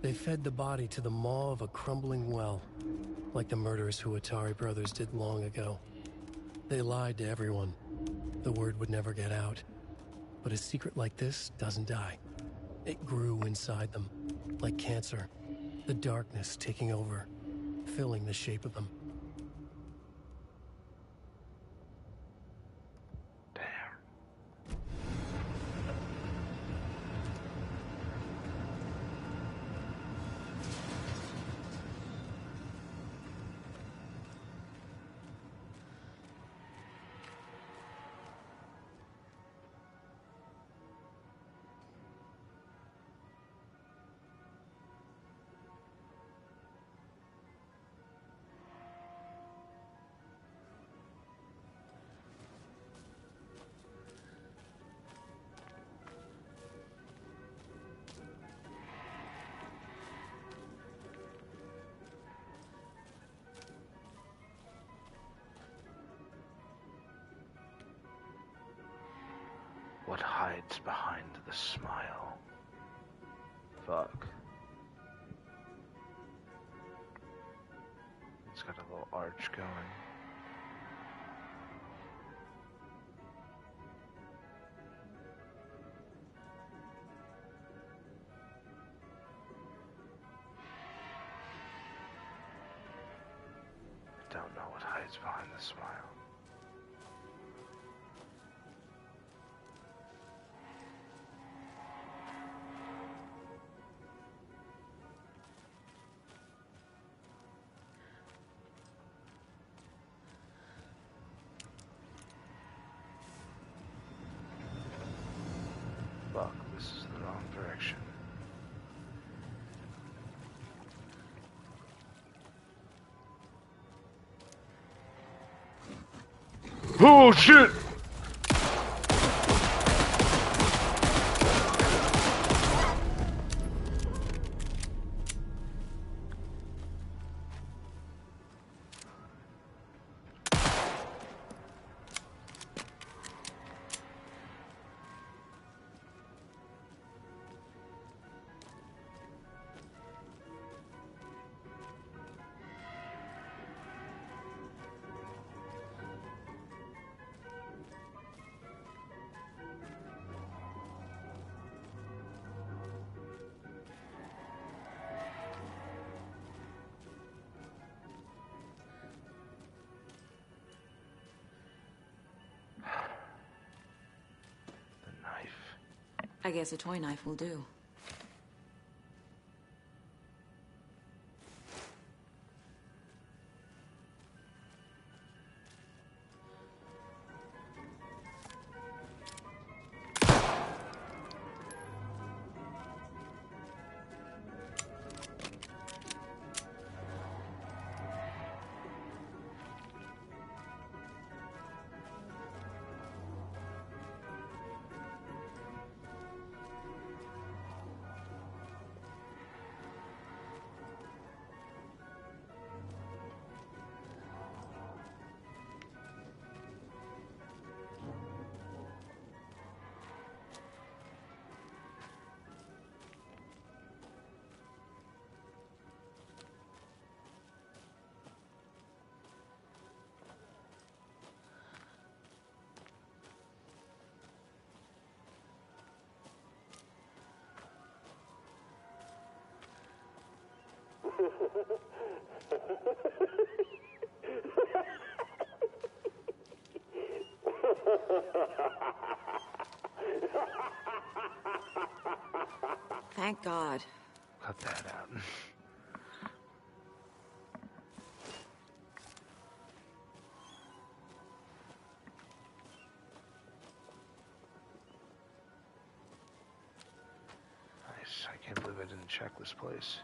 They fed the body to the maw of a crumbling well, like the murderous Huatari brothers did long ago. They lied to everyone. The word would never get out. But a secret like this doesn't die. It grew inside them, like cancer, the darkness taking over, filling the shape of them. What hides behind the smile? Fuck. It's got a little arch going. I don't know what hides behind the smile. Fuck, this is the wrong direction. Oh shit! I guess a toy knife will do. Thank God. Cut that out. Nice. I can't believe I didn't check this place.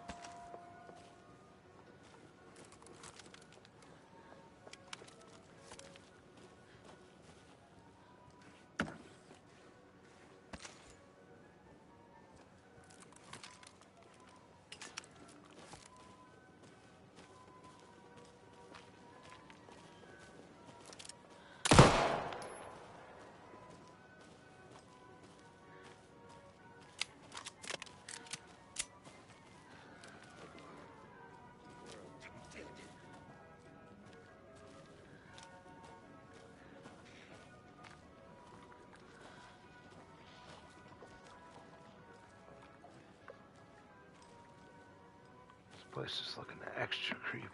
This place is looking extra creepy.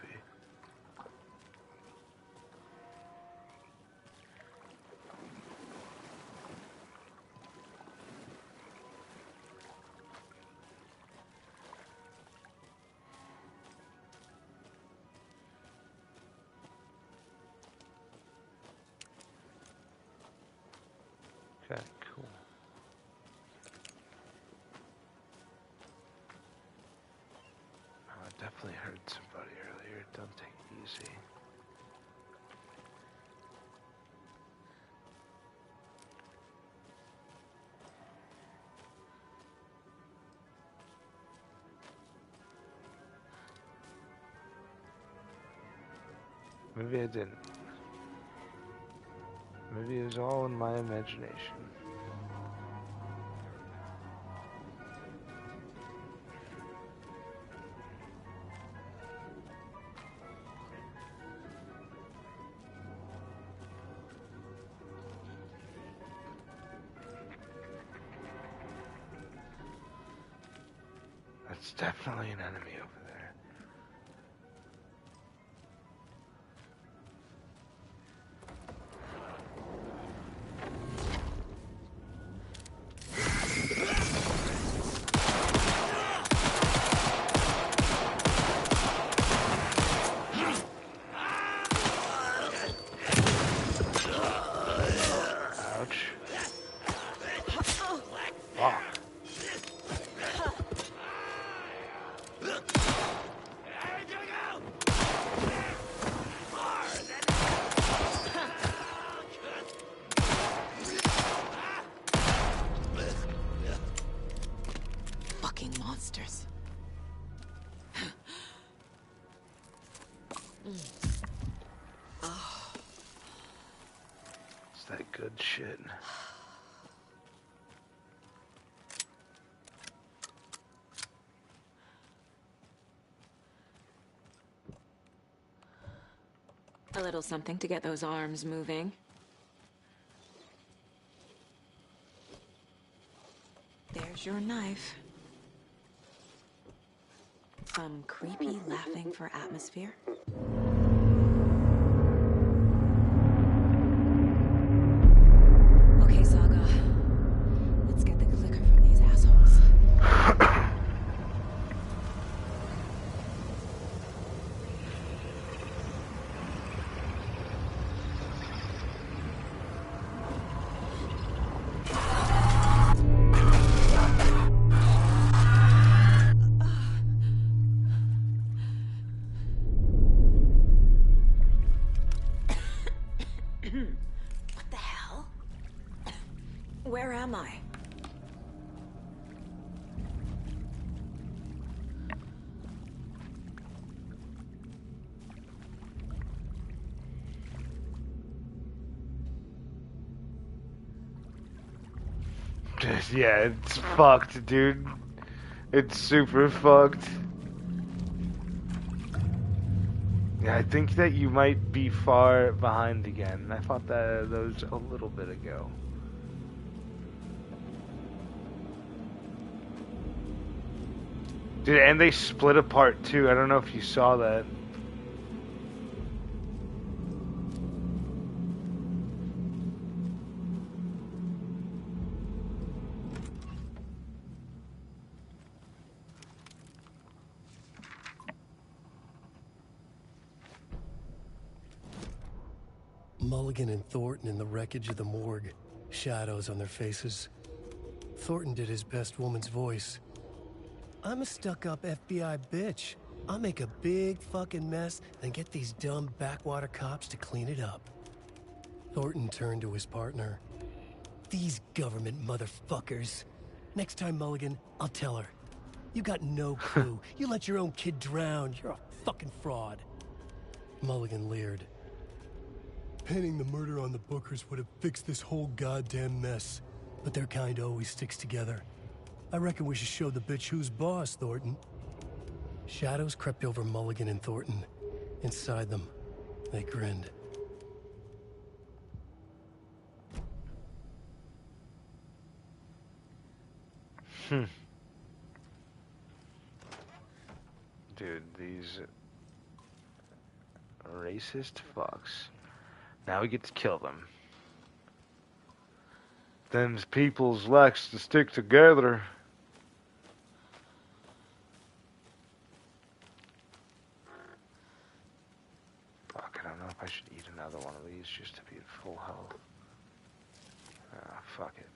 Okay, cool. Oh, I definitely heard somebody earlier. Don't take it easy. Maybe I didn't. Maybe it was all in my imagination. That's definitely an enemy over there. Ouch. Fuck. Fucking monsters. It's that good shit. A little something to get those arms moving. There's your knife. Some creepy laughing for atmosphere. Okay, Saga. Let's get the clicker from these assholes. What the hell? Where am I? Yeah, it's fucked, dude. It's super fucked. Yeah, I think that you might be far behind again. I fought those a little bit ago. Dude, and they split apart too. I don't know if you saw that. Mulligan and Thornton in the wreckage of the morgue, shadows on their faces. Thornton did his best woman's voice. I'm a stuck-up FBI bitch. I'll make a big fucking mess and get these dumb backwater cops to clean it up. Thornton turned to his partner. These government motherfuckers. Next time, Mulligan, I'll tell her. You got no clue. You let your own kid drown. You're a fucking fraud. Mulligan leered. Pinning the murder on the Bookers would have fixed this whole goddamn mess. But their kind always sticks together. I reckon we should show the bitch who's boss, Thornton. Shadows crept over Mulligan and Thornton. Inside them, they grinned. Dude, these racist fucks. Now we get to kill them. Them peoples likes to stick together. Fuck, I don't know if I should eat another one of these just to be at full health. Ah, fuck it.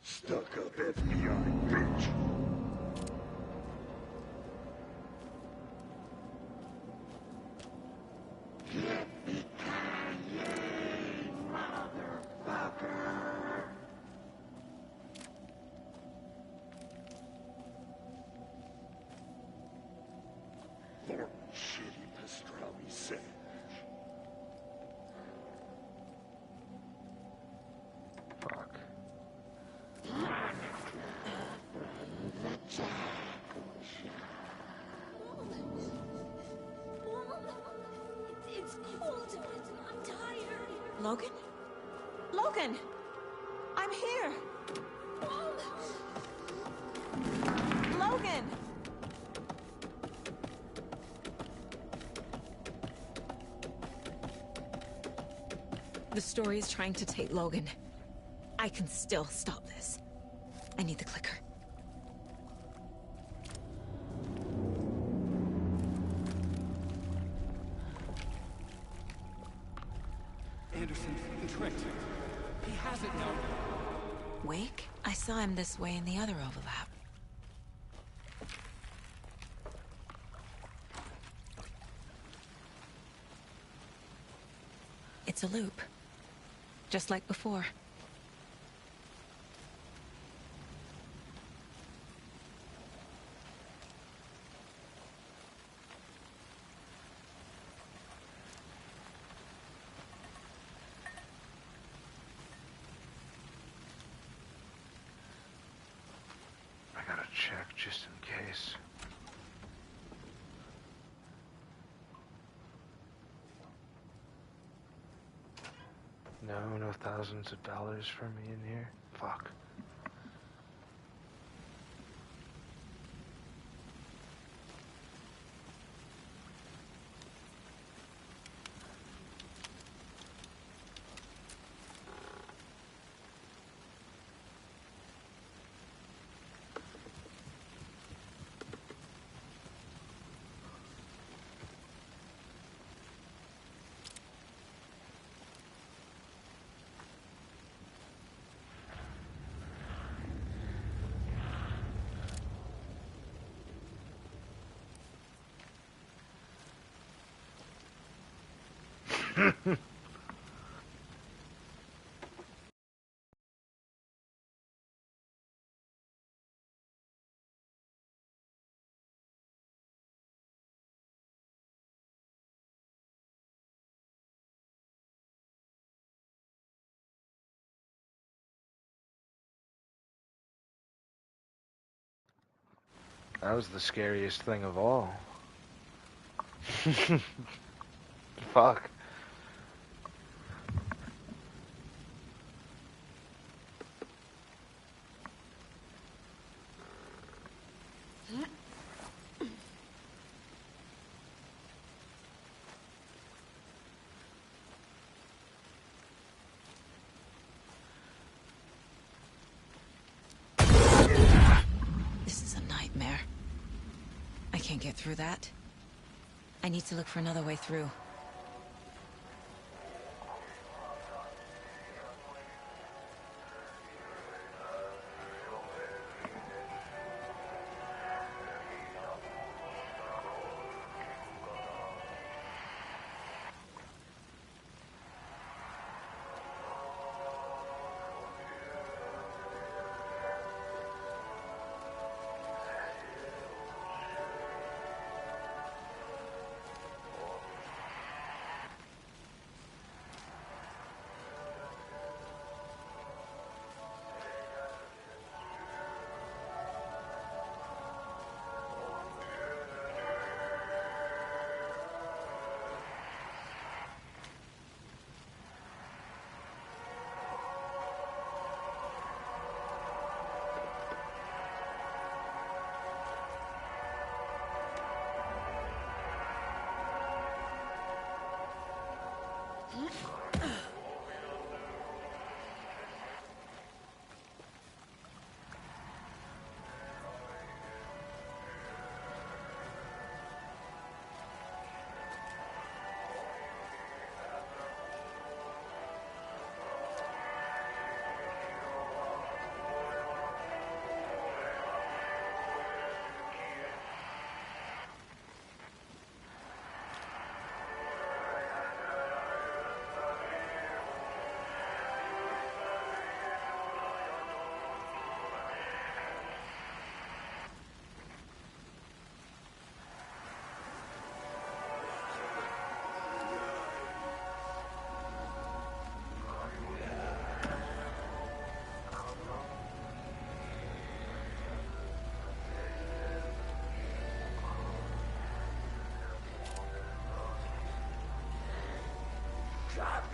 Stuck up FBI bitch. Yippee-ki-yay, motherfucker. Lord shitty pastrami sandwich. Fuck. It's cold. I'm tired. Logan? Logan! I'm here! Logan! The story is trying to take Logan. I can still stop this. I need the clicker. Anderson's been tricked. He has it now. Wake? I saw him this way in the other overlap. It's a loop. Just like before. I gotta check just in case. No thousands of dollars for me in here. Fuck. That was the scariest thing of all. Fuck. This is a nightmare. I can't get through that. I need to look for another way through.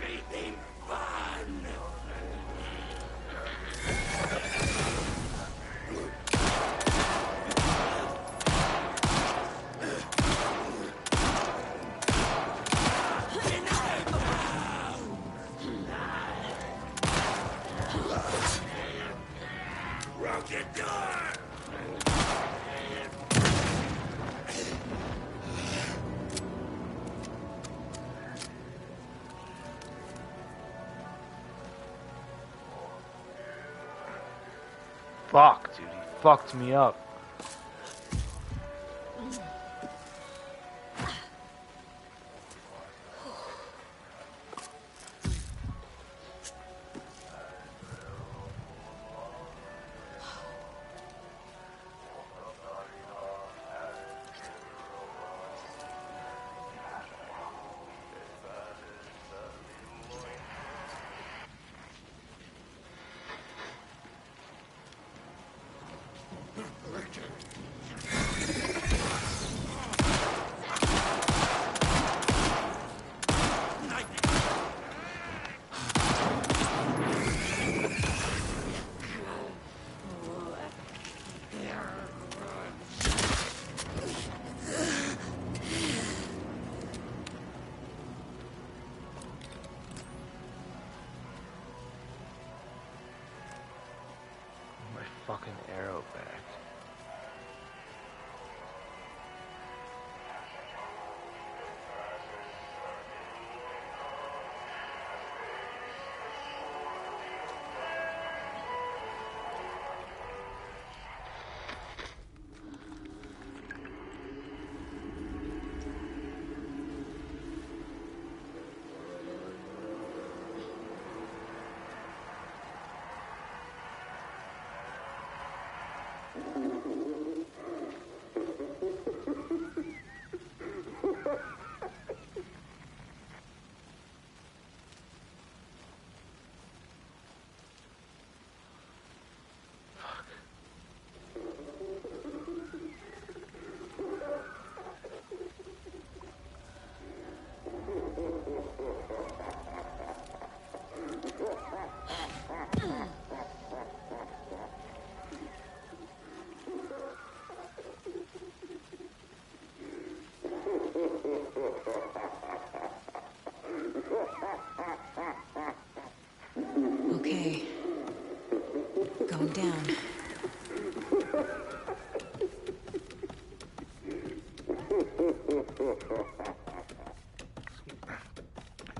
Everything fun! Broken door! Fuck, dude, he fucked me up. Fucking arrow back.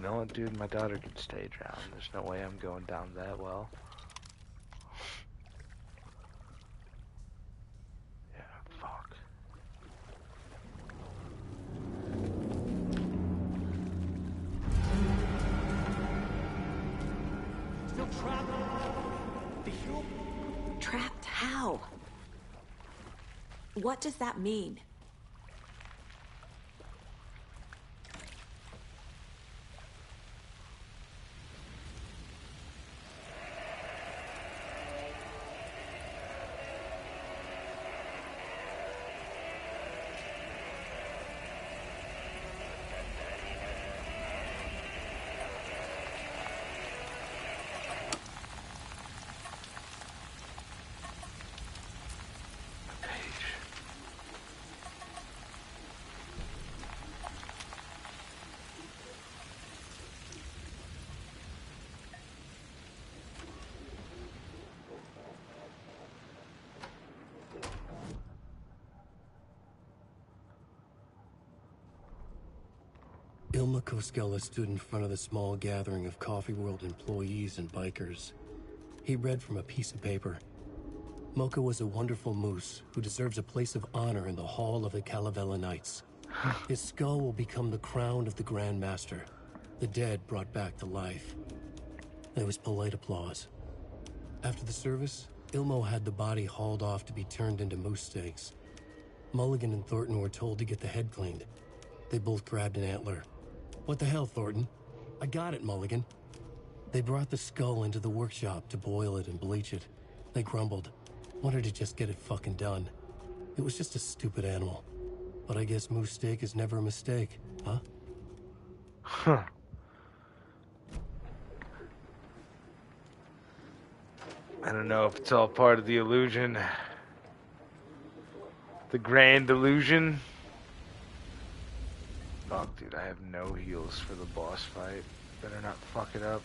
You know what, dude? My daughter could stay drowned. There's no way I'm going down that well. Yeah, fuck. Still trapped. The hill. Trapped how? What does that mean? Ilma Koskela stood in front of the small gathering of Coffee World employees and bikers. He read from a piece of paper. Mocha was a wonderful moose who deserves a place of honor in the Hall of the Calavella Knights. His skull will become the crown of the Grand Master, the dead brought back to life. There was polite applause. After the service, Ilmo had the body hauled off to be turned into moose steaks. Mulligan and Thornton were told to get the head cleaned. They both grabbed an antler. What the hell, Thornton? I got it, Mulligan. They brought the skull into the workshop to boil it and bleach it. They grumbled. Wanted to just get it fucking done. It was just a stupid animal. But I guess moose steak is never a mistake, huh? Huh. I don't know if it's all part of the illusion. The grand illusion. Fuck, dude, I have no heals for the boss fight. Better not fuck it up.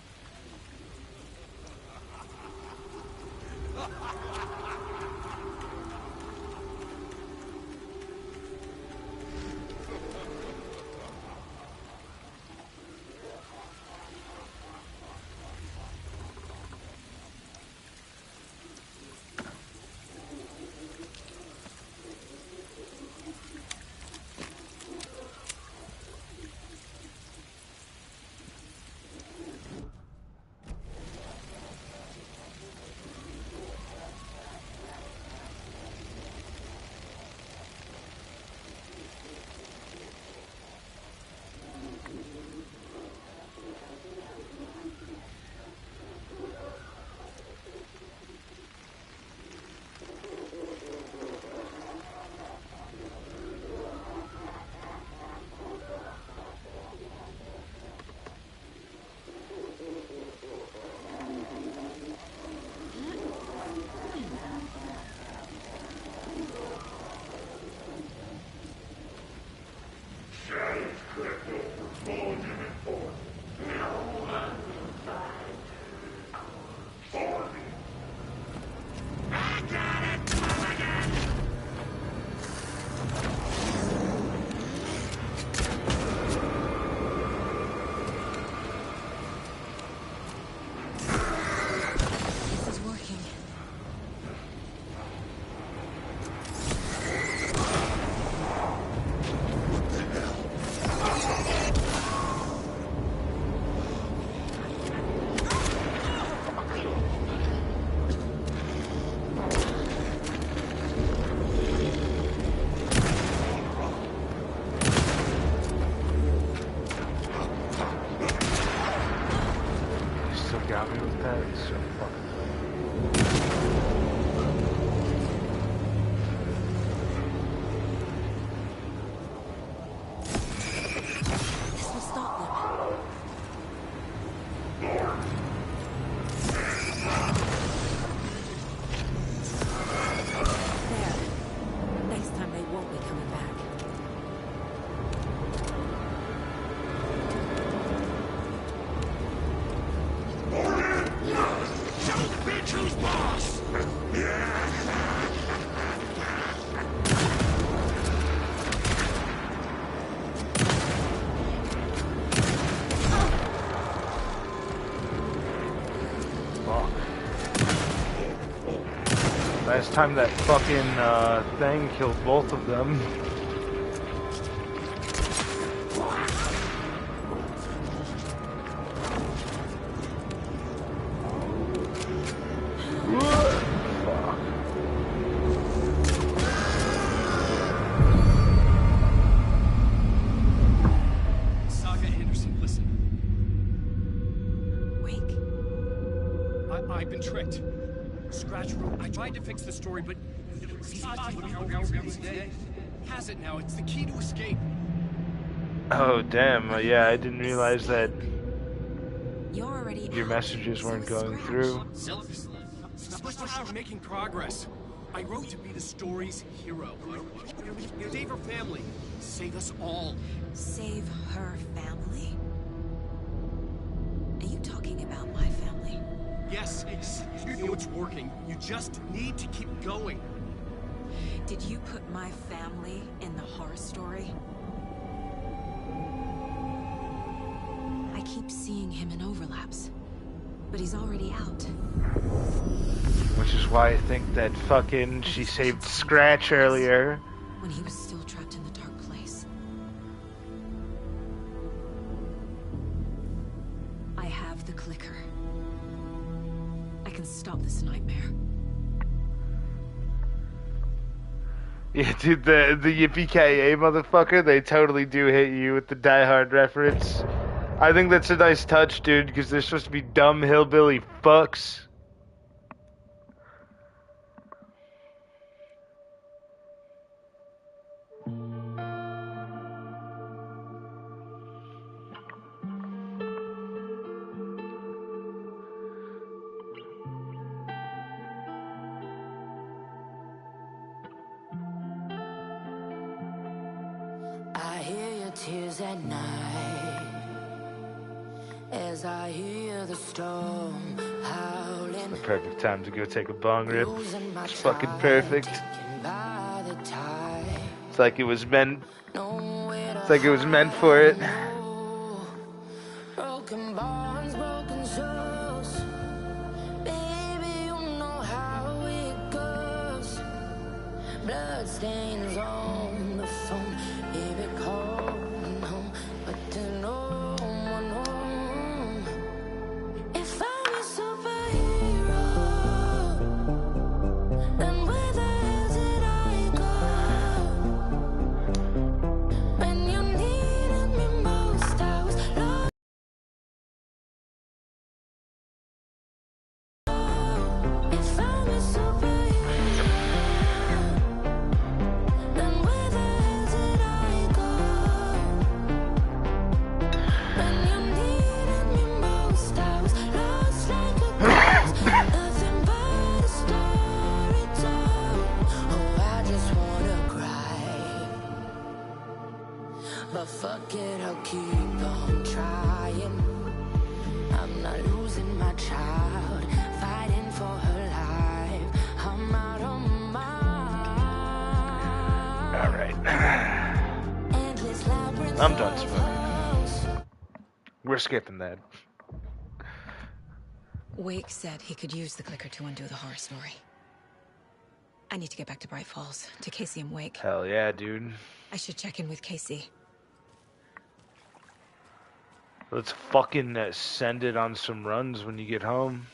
Last time that fucking thing killed both of them. Saga Anderson, listen. Wake? I've been tricked. Scratch wrote. I tried to fix the story, but has it now. It's the key to escape. Oh damn! Yeah, I didn't realize that You're already your out, messages so weren't is going Scratch. through. We're making progress. I wrote to be the story's hero. Save her family. Save us all. Save her family? Are you talking about my family? Yes, you know it's working. You just need to keep going. Did you put my family in the horror story? I keep seeing him in overlaps, but he's already out. Which is why I think that fucking she saved Scratch earlier. When he was still trapped in the dark place. I have the clicker. I can stop this nightmare. Yeah, dude, the Yippee-Ki-Yay motherfucker, they totally do hit you with the Die Hard reference. I think that's a nice touch, dude, because they're supposed to be dumb hillbilly fucks. I hear your tears at night as I hear the storm howling. The perfect time to go take a bong rip. Losing my It's fucking child, perfect. taken by the tide. It's like it was meant. Nowhere to It's like it was meant for it. broken bonds, broken souls. Baby, you know how it goes. Blood stains on the phone. Baby, calling home, but there's no one home. If I'm a superhero, then where the hell did I go? When you needed me most, I was lost. If I'm a superhero, then where the hell did I go? When you needed me most, I was lost like a ghost. Nothing but a story told. Oh, I just wanna cry, but fuck it, I'll keep on trying. I'm not losing my child, fighting for her life. I'm out on my Alright. endless labyrinth. I'm done smoking. We're skipping that. Wake said he could use the clicker to undo the horror story. I need to get back to Bright Falls, to Casey and Wake. Hell yeah, dude. I should check in with Casey. Let's fucking send it on some runs when you get home.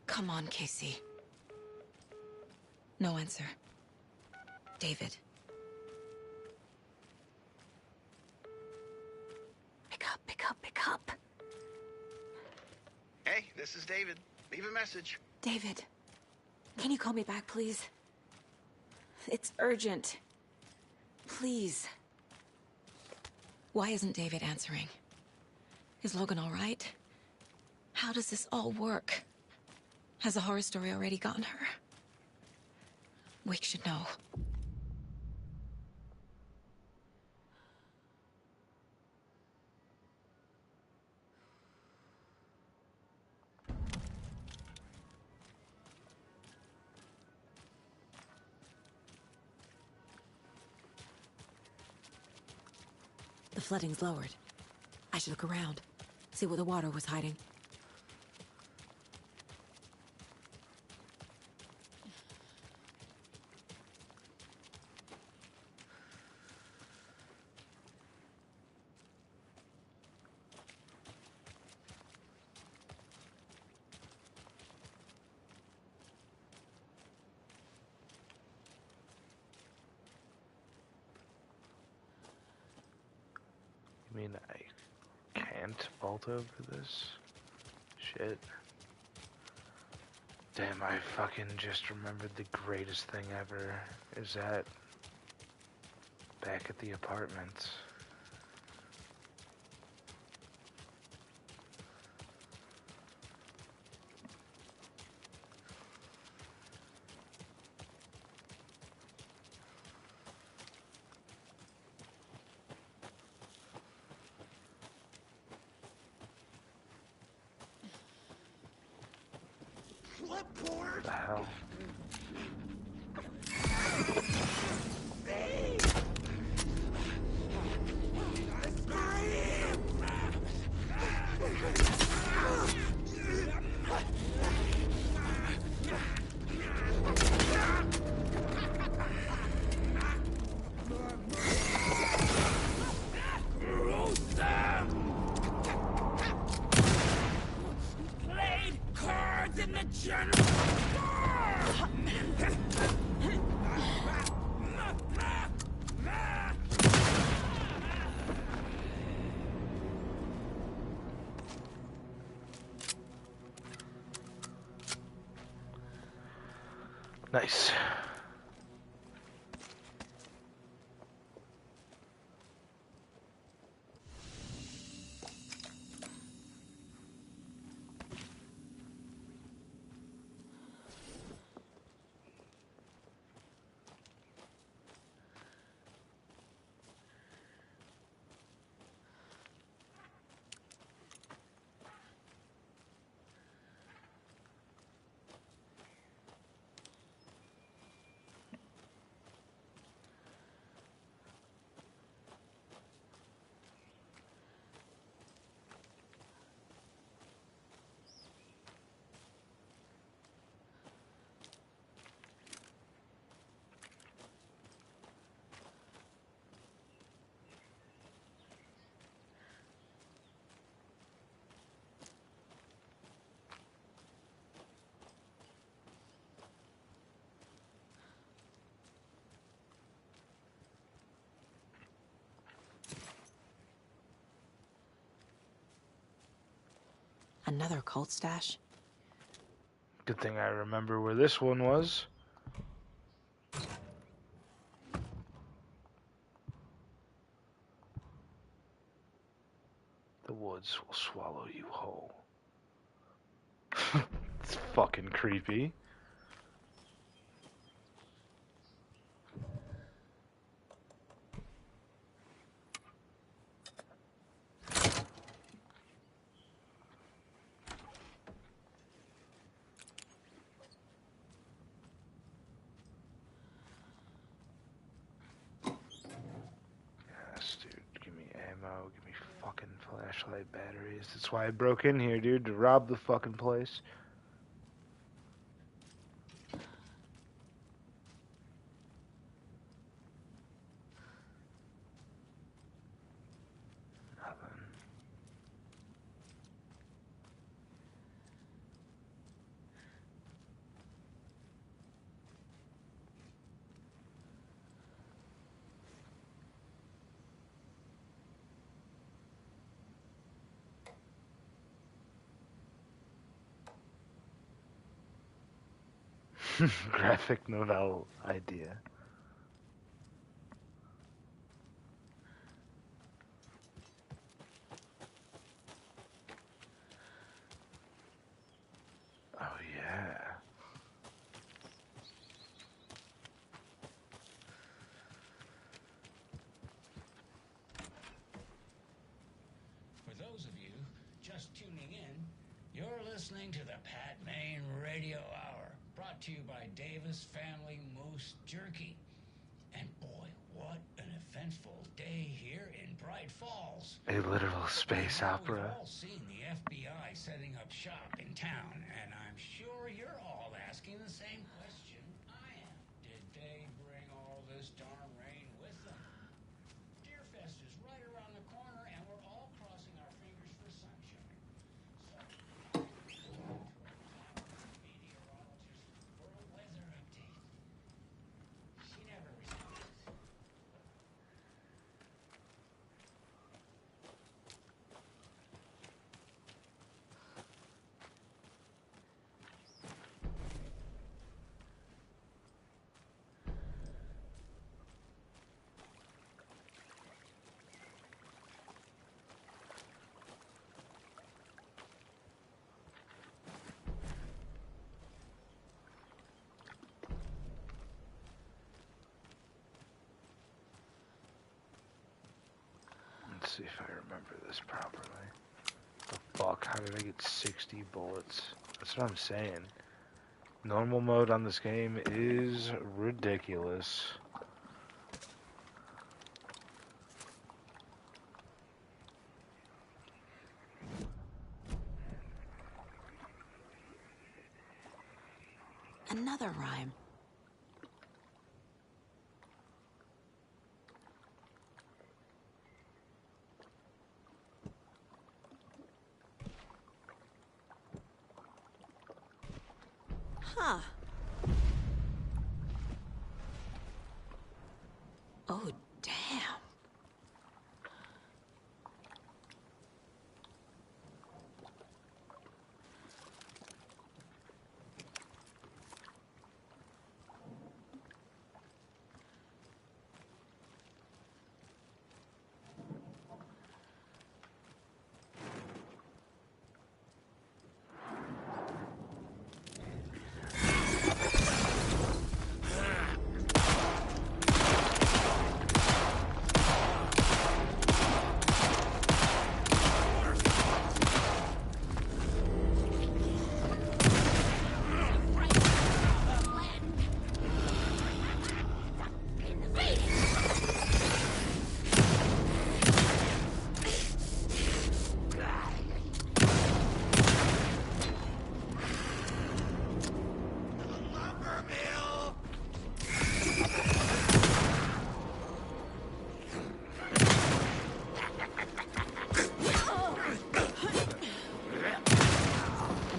Come on, Casey. No answer. David. Pick up, pick up, pick up. Hey, this is David. Leave a message. David, can you call me back, please? It's urgent. Please. Why isn't David answering? Is Logan all right? How does this all work? Has the horror story already gotten her? Wake should know. The flooding's lowered. I should look around, see where the water was hiding. I mean, I can't vault over this shit. Damn, I fucking just remembered the greatest thing ever. Is that back at the apartments. What the hell? Played cards in the general. Nice. Another cult stash? Good thing I remember where this one was. The woods will swallow you whole. It's fucking creepy. Yes, dude. Give me ammo. Give me fucking flashlight batteries. That's why I broke in here, dude, to rob the fucking place. Nothing. Graphic novel idea. Oh yeah. You're listening to the Pat Maine Radio Hour, brought to you by Davis Family Moose Jerky. And boy, what an eventful day here in Bright Falls. A literal space opera. We've all seen the FBI setting up shop in town, and I'm sure you're all asking the same question I am. Did they bring all this darn rain with them? Deerfest is right around the corner, and we're all crossing our fingers for sunshine. So, meteorologist for a weather update. She never responds. Let's see if I remember this properly. The fuck? How did I get 60 bullets? That's what I'm saying. Normal mode on this game is ridiculous. Another rhyme. Huh. Oh, damn.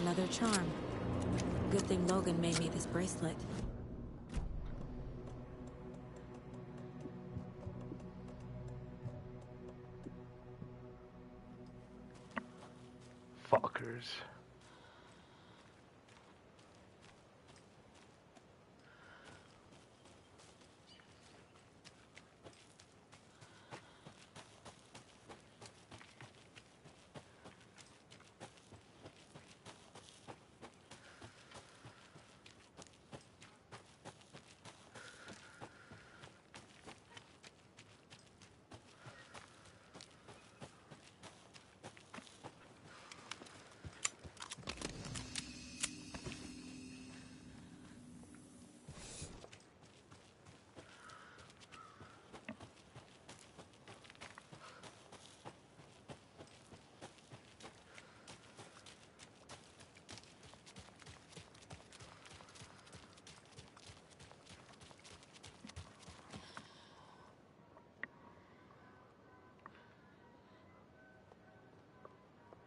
Another charm. Good thing Logan made me this bracelet. Fuckers.